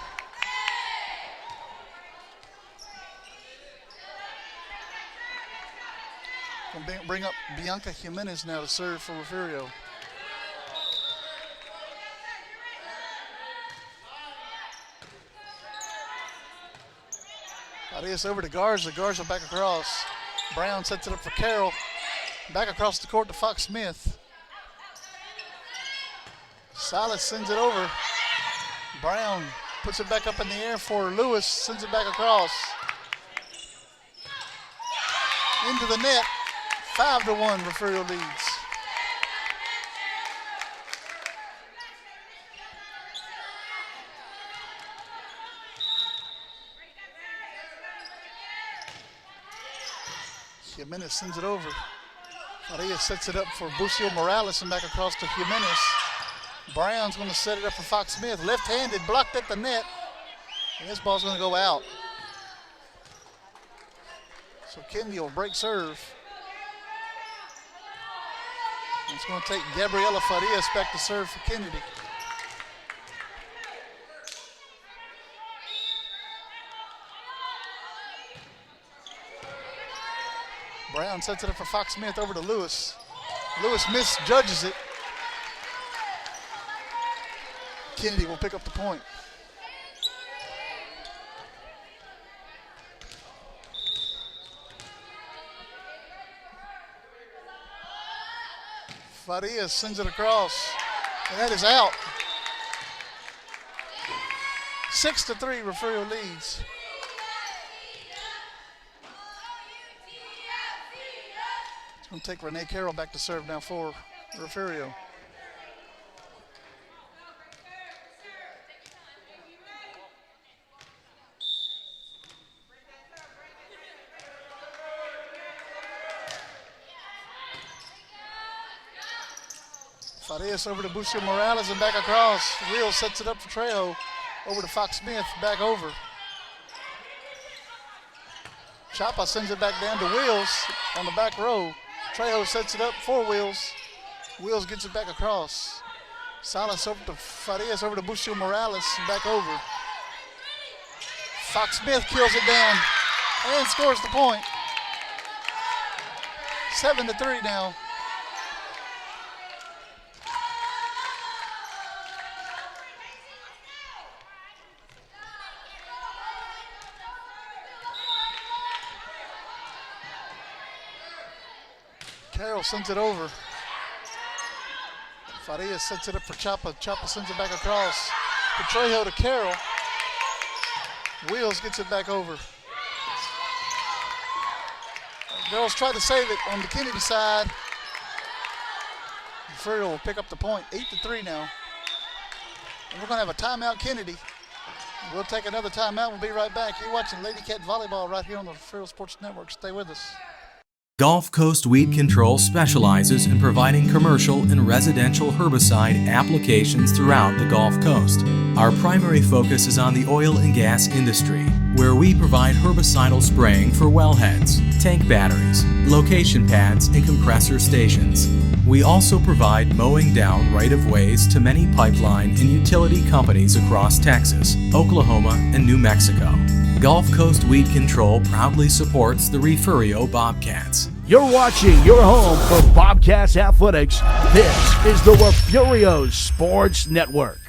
Going to bring up Bianca Jimenez now to serve for Refugio. Arias over to Garza. Garza back across. Brown sets it up for Carroll. Back across the court to Fox Smith. Silas sends it over. Brown puts it back up in the air for Lewis. Sends it back across. Into the net. 5-1, Refugio leads. Jimenez sends it over. Arias sets it up for Bucio Morales and back across to Jimenez. Brown's going to set it up for Fox Smith. Left-handed, blocked at the net. And this ball's going to go out. So Kenedy will break serve. And it's going to take Gabriela Farias back to serve for Kenedy. Brown sets it up for Fox Smith over to Lewis. Lewis misjudges it. Kenedy will pick up the point. Farias sends it across, and that is out. 6-3, Refugio leads. It's going to take Renee Carroll back to serve now for Refugio. Farias over to Bucio Morales and back across. Wheels sets it up for Trejo. Over to Fox Smith, back over. Chapa sends it back down to Wheels on the back row. Trejo sets it up for Wheels. Wheels gets it back across. Salas over to Farias, over to Bucio Morales, and back over. Fox Smith kills it down and scores the point. 7-3 now. Carroll sends it over. Farias sets it up for Chapa. Chapa sends it back across. To Trejo to Carroll. Wheels gets it back over. Girls try to save it on the Kenedy side. Refugio will pick up the point. 8-3 now. And we're going to have a timeout, Kenedy. We'll take another timeout. We'll be right back. You're watching Lady Cat Volleyball right here on the Refugio Sports Network. Stay with us. Gulf Coast Weed Control specializes in providing commercial and residential herbicide applications throughout the Gulf Coast. Our primary focus is on the oil and gas industry, where we provide herbicidal spraying for wellheads, tank batteries, location pads, and compressor stations. We also provide mowing down right-of-ways to many pipeline and utility companies across Texas, Oklahoma, and New Mexico. Gulf Coast Weed Control proudly supports the Refugio Bobcats. You're watching your home for Bobcats Athletics. This is the Refugio Sports Network.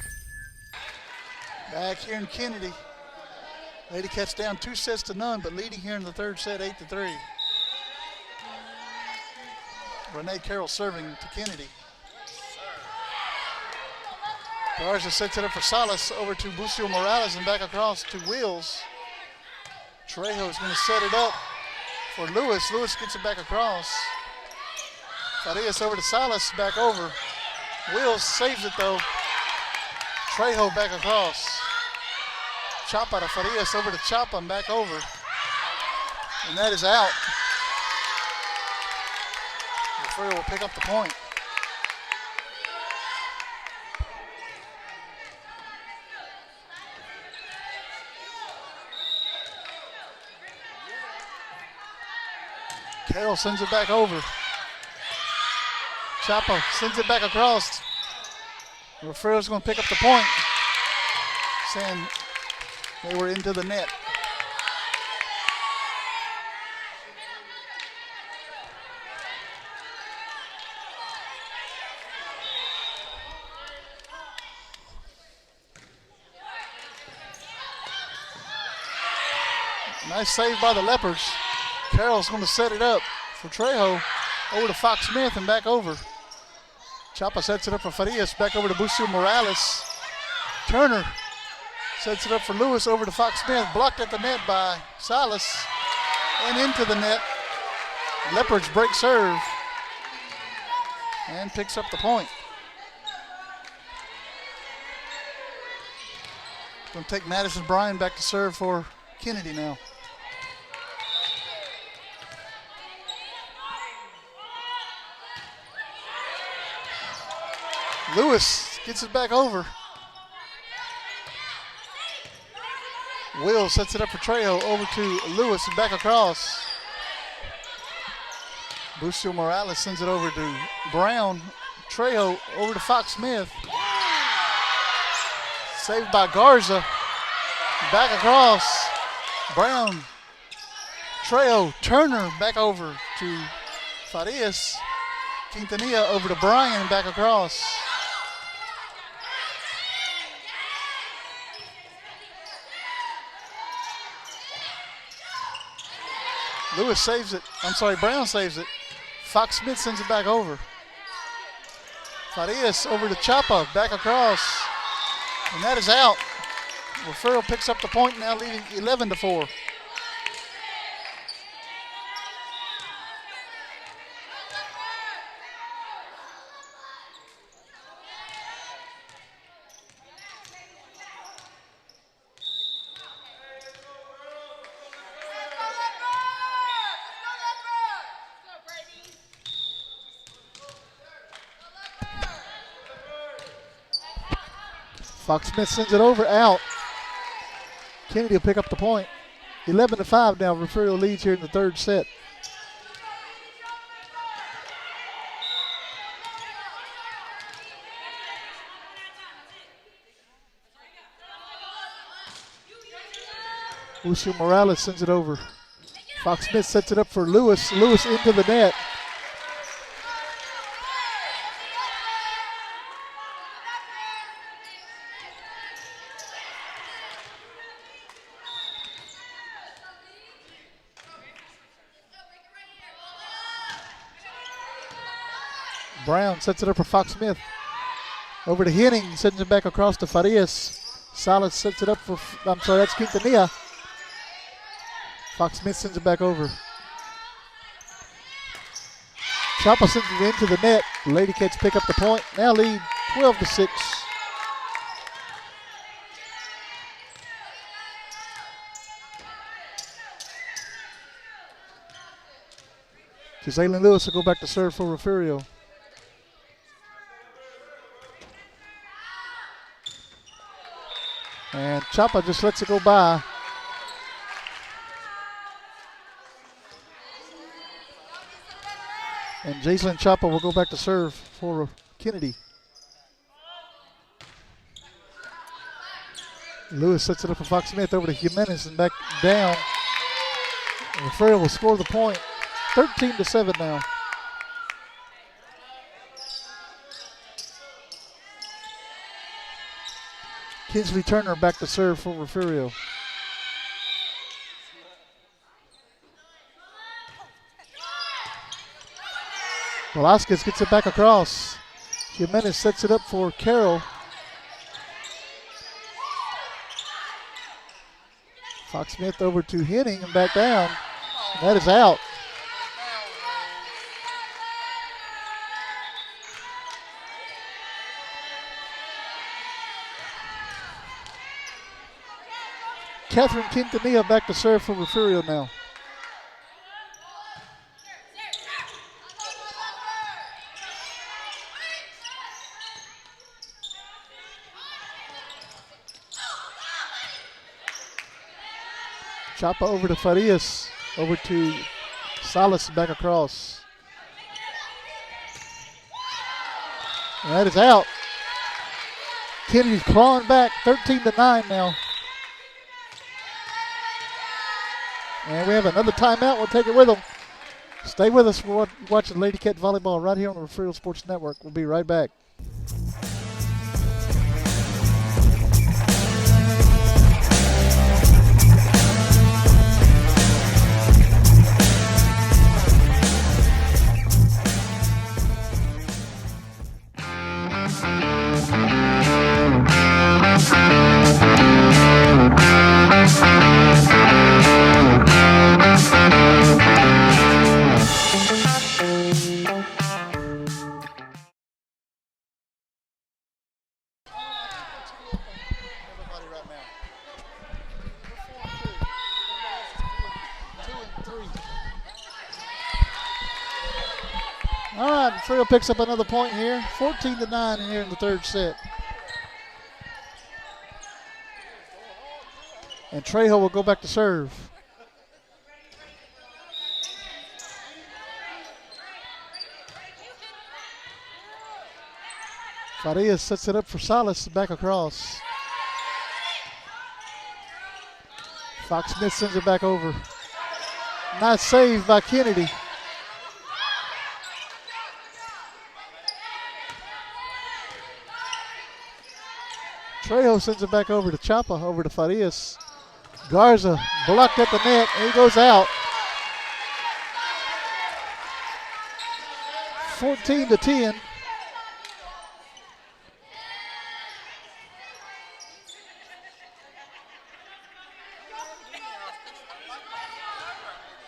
Back here in Kenedy. Lady Cats down 2-0, but leading here in the third set 8-3. Renee Carroll serving to Kenedy. Garza sets it up for Salas, over to Bucio Morales and back across to Wheels. Trejo is going to set it up for Lewis. Lewis gets it back across. Farias over to Salas, back over. Wheels saves it though. Trejo back across. Chapa to Farias, over to Chapa and back over. And that is out. Refugio will pick up the point. Carroll sends it back over. Chapa sends it back across. Refugio's going to pick up the point, saying they were into the net. Nice save by the Leopards. Carroll's going to set it up for Trejo, over to Fox Smith and back over. Chapa sets it up for Farias, back over to Bucio Morales. Turner sets it up for Lewis, over to Fox Smith, blocked at the net by Salas, and into the net. Leopards break serve and picks up the point. Going to take Madison Bryan back to serve for Kenedy now. Lewis gets it back over. Will sets it up for Trejo, over to Lewis and back across. Bucio Morales sends it over to Brown. Trejo over to Fox Smith. Saved by Garza. Back across. Brown. Trejo Turner back over to Farias. Quintanilla over to Bryan, back across. Lewis saves it. I'm sorry, Brown saves it. Fox Smith sends it back over. Farias over to Chapa, back across. And that is out. Refugio picks up the point, now leading 11-4. Fox Smith sends it over, out. Kenedy will pick up the point. 11-5 now. Refugio leads here in the third set. Lucio Morales sends it over. Fox Smith sets it up for Lewis. Lewis into the net. Brown sets it up for Fox Smith. Over to Henning, sends it back across to Farias. Salas sets it up for, I'm sorry, that's Quintanilla. Fox Smith sends it back over. Chapa sends it into the net. Lady Cats pick up the point. Now lead 12-6. Jalen Lewis will go back to serve for Refugio. And Chapa just lets it go by. And Jaislyn Chapa will go back to serve for Kenedy. Lewis sets it up for Fox Smith over to Jimenez and back down. And Refugio will score the point. 13-7 now. Kinsley Turner back to serve for Refugio. Velasquez gets it back across. Jimenez sets it up for Carroll. Fox Smith over to Henning and back down. And that is out. Catherine Quintanilla back to serve for Refugio now. Chapa over to Farias, over to Salas back across. And that is out. Kennedy's clawing back, 13-9 now. And we have another timeout. We'll take it with them. Stay with us. We're watching Lady Cat Volleyball right here on the Refugio Sports Network. We'll be right back. All right, Refugio picks up another point here. 14-9 here in the third set. And Trejo will go back to serve. Farias sets it up for Salas back across. Fox Smith sends it back over. Nice save by Kenedy. Trejo sends it back over to Chapa, over to Farias. Garza blocked at the net, and he goes out. 14-10.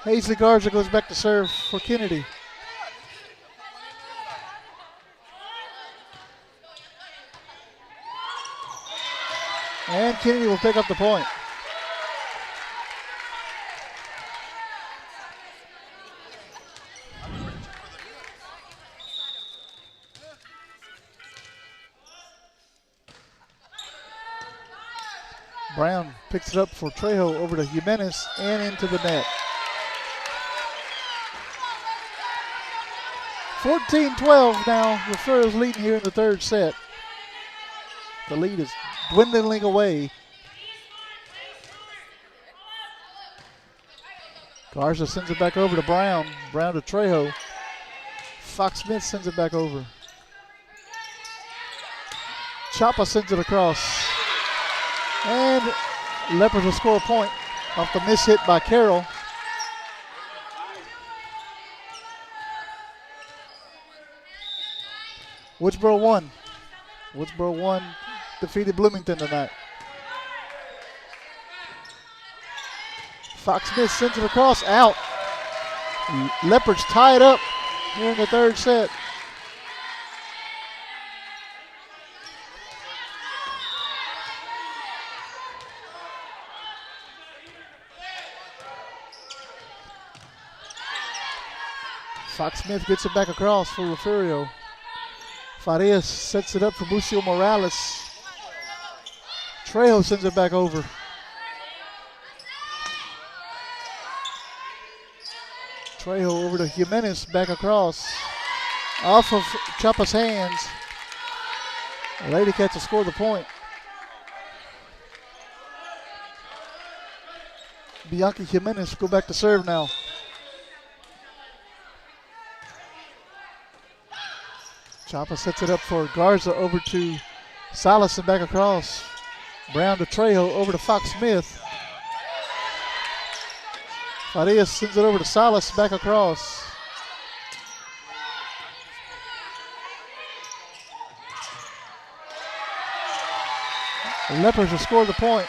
Hazley Garza goes back to serve for Kenedy. And Kenedy will pick up the point. Brown picks it up for Trejo over to Jimenez and into the net. 14-12 now. Refugio's leading here in the third set. The lead is dwindling away. Garza sends it back over to Brown. Brown to Trejo. Fox Smith sends it back over. Chapa sends it across. And Leopards will score a point off the miss hit by Carroll. Woodsboro won. Woodsboro won, defeated Bloomington tonight. Fox Smith sends it across, out. Leopards tie it up here in the third set. Fox Smith gets it back across for Refugio. Farias sets it up for Bucio Morales. Trejo sends it back over. Trejo over to Jimenez, back across. Off of Chapa's hands. The Lady Cats will score the point. Bianca Jimenez go back to serve now. Chapa sets it up for Garza over to Salas and back across. Brown to Trejo over to Fox Smith. Farias sends it over to Salas back across. The Leopards will score the point.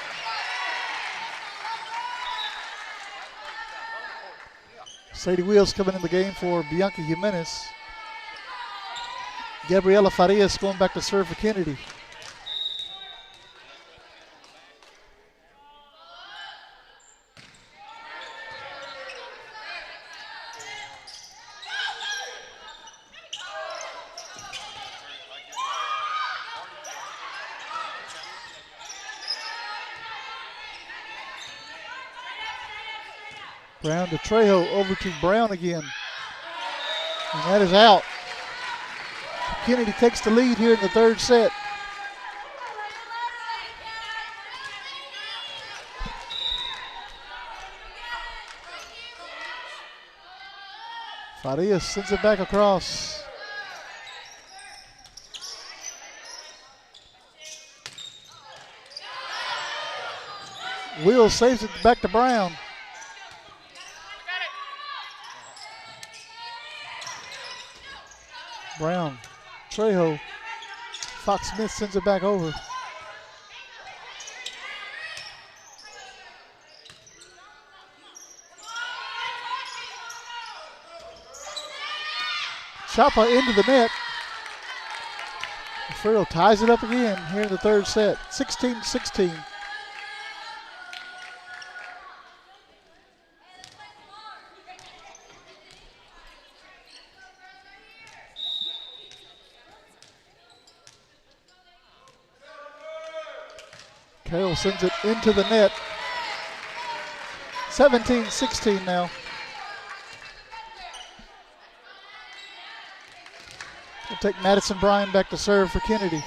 Sadie Wheels coming in the game for Bianca Jimenez. Gabriela Farias going back to serve for Kenedy. Brown to Trejo, over to Brown again. And that is out. Kenedy takes the lead here in the third set. Farias sends it back across. Will saves it back to Brown. Brown, Trejo, Fox Smith sends it back over. Chapa into the net. Refugio ties it up again here in the third set, 16-16. Carroll sends it into the net. 17-16 now. We'll take Madison Bryan back to serve for Kenedy.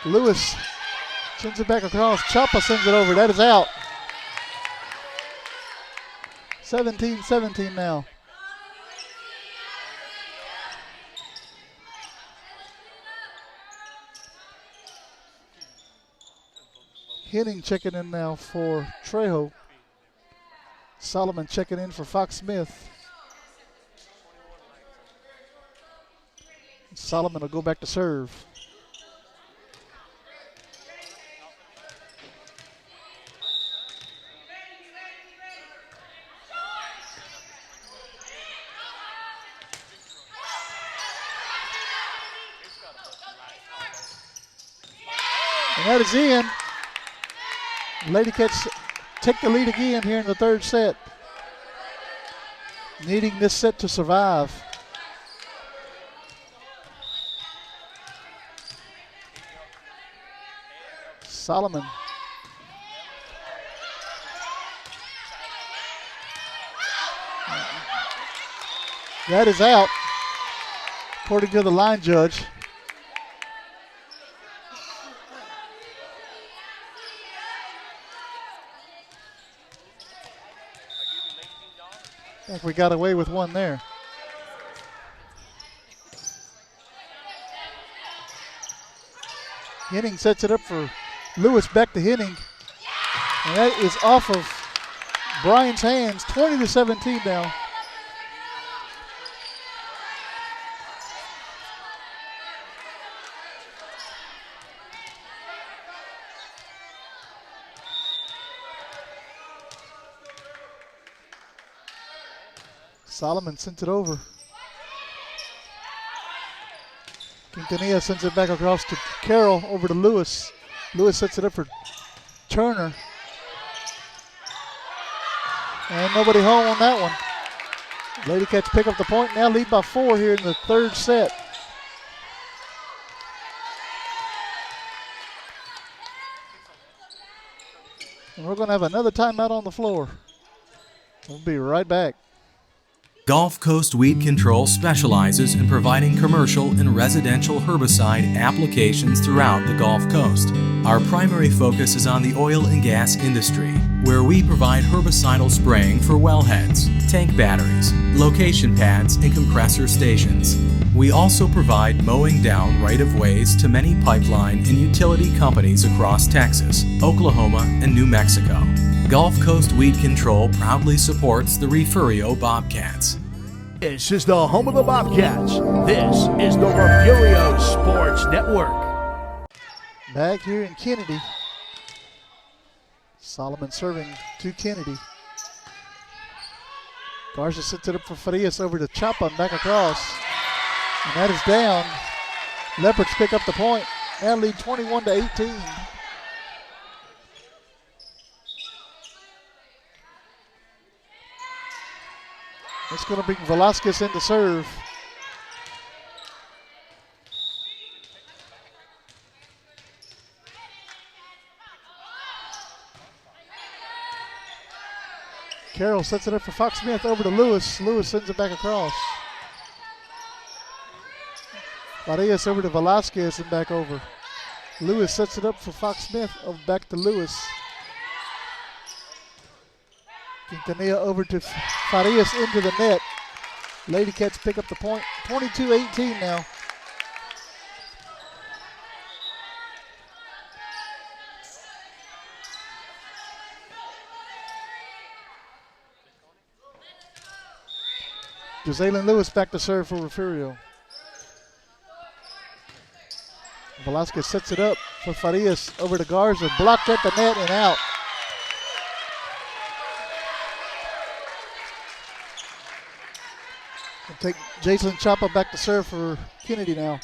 Lewis sends it back across. Chapa sends it over. That is out. 17-17 now. Henning checking in now for Trejo. Solomon checking in for Fox Smith. Solomon will go back to serve. And that is in. Lady Cats take the lead again here in the third set. Needing this set to survive. Solomon. That is out, according to the line judge. I think we got away with one there. Henning sets it up for Lewis, back to Henning. And that is off of Brian's hands, 20-17 now. Solomon sent it over. Quintanilla sends it back across to Carroll, over to Lewis. Lewis sets it up for Turner. And nobody home on that one. Lady Cats pick up the point, now lead by 4 here in the third set. And we're going to have another timeout on the floor. We'll be right back. Gulf Coast Weed Control specializes in providing commercial and residential herbicide applications throughout the Gulf Coast. Our primary focus is on the oil and gas industry, where we provide herbicidal spraying for wellheads, tank batteries, location pads, and compressor stations. We also provide mowing down right-of-ways to many pipeline and utility companies across Texas, Oklahoma, and New Mexico. Gulf Coast Weed Control proudly supports the Refugio Bobcats. This is the home of the Bobcats. This is the Refugio Sports Network. Back here in Kenedy. Solomon serving to Kenedy. Garza sets it up for Farias, over to Chapa and back across. And that is down. Leopards pick up the point. Now lead 21-18. It's going to bring Velasquez in to serve. Carroll sets it up for Fox Smith, over to Lewis. Lewis sends it back across. Farias over to Velasquez and back over. Lewis sets it up for Fox Smith, back to Lewis. Quintanilla over to Farias into the net. Lady Cats pick up the point. 22-18 now. Jalen Lewis back to serve for Refugio. Velasquez sets it up for Farias, over to Garza. Blocked at the net and out. We'll take Jason Chapa back to serve for Kenedy now.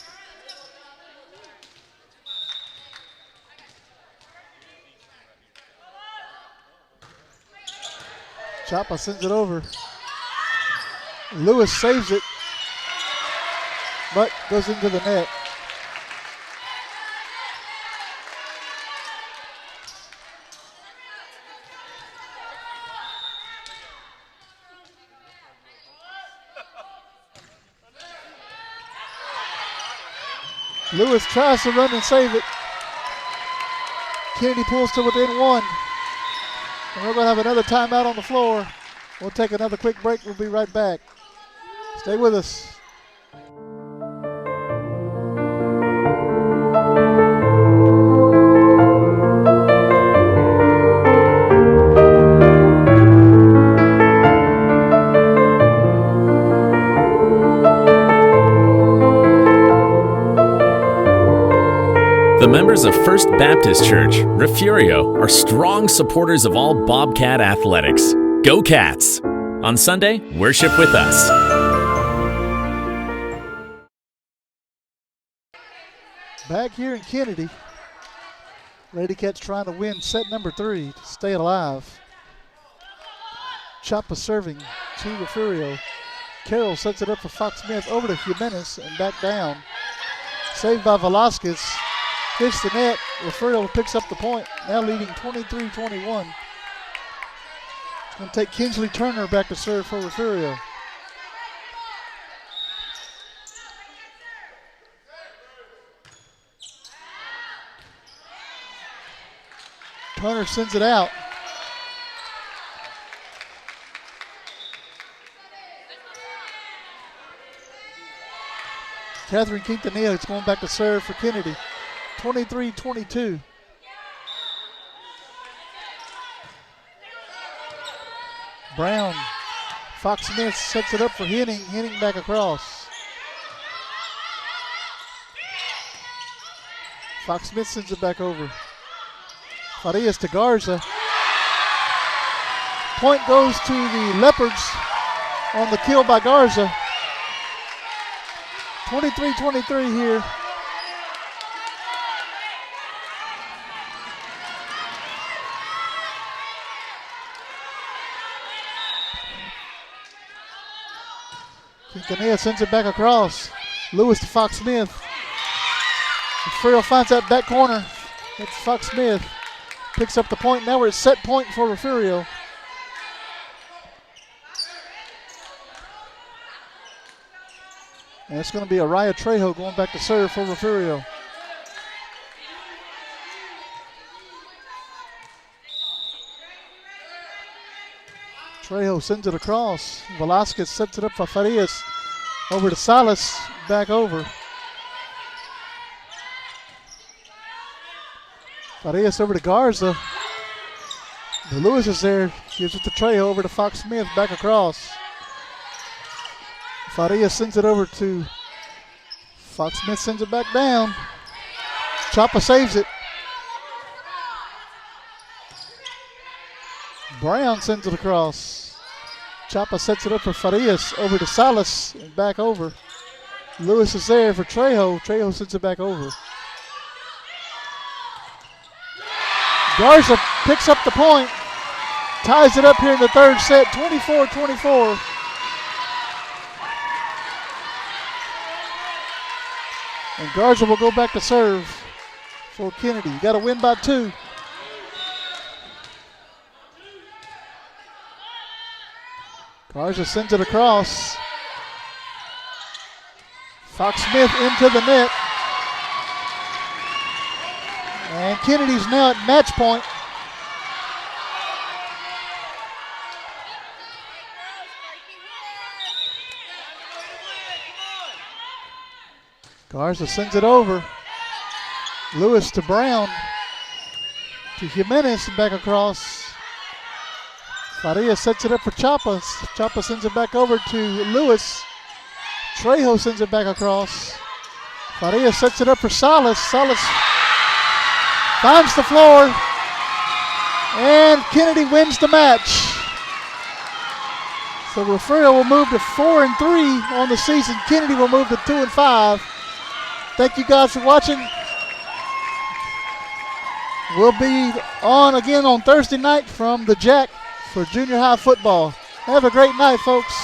Chapa sends it over. Lewis saves it, but goes into the net. Lewis tries to run and save it. Kenedy pulls to within 1. And we're going to have another timeout on the floor. We'll take another quick break. We'll be right back. Stay with us. The members of First Baptist Church, Refugio, are strong supporters of all Bobcat athletics. Go Cats! On Sunday, worship with us. Back here in Kenedy, Lady Cats trying to win set number 3 to stay alive. Chapa serving to Refugio. Carroll sets it up for Fox Smith over to Jimenez and back down. Saved by Velasquez. Hits the net. Refugio picks up the point, now leading 23-21. It's going to take Kinsley Turner back to serve for Refugio. Turner sends it out. Catherine Quintanilla is going back to serve for Kenedy. 23-22. Brown. Fox Smith sets it up for Henning. Henning back across. Fox Smith sends it back over. Farias to Garza. Point goes to the Leopards on the kill by Garza. 23-23 here. Quintanilla sends it back across. Lewis to Fox Smith. Refugio finds that back corner. It's Fox Smith. Picks up the point. Now we're at set point for Refugio. And it's going to be Araya Trejo going back to serve for Refugio. Trejo sends it across. Velasquez sets it up for Farias. Over to Salas. Back over. Farias over to Garza. The Lewis is there. Gives it to Trejo over to Fox Smith. Back across. Farias sends it over to Fox Smith. Sends it back down. Chapa saves it. Brown sends it across. Chapa sets it up for Farias. Over to Salas. And back over. Lewis is there for Trejo. Trejo sends it back over. Garza picks up the point. Ties it up here in the third set. 24-24. And Garza will go back to serve for Kenedy. You got to win by 2. Garza sends it across. Fox Smith into the net. And Kennedy's now at match point. Garza sends it over. Lewis to Brown. To Jimenez back across. Farias sets it up for Chapa. Chapa sends it back over to Lewis. Trejo sends it back across. Farias sets it up for Salas. Salas finds the floor. And Kenedy wins the match. So Refugio will move to 4-3 on the season. Kenedy will move to 2-5. Thank you guys for watching. We'll be on again on Thursday night from the Jack for junior high football. Have a great night, folks.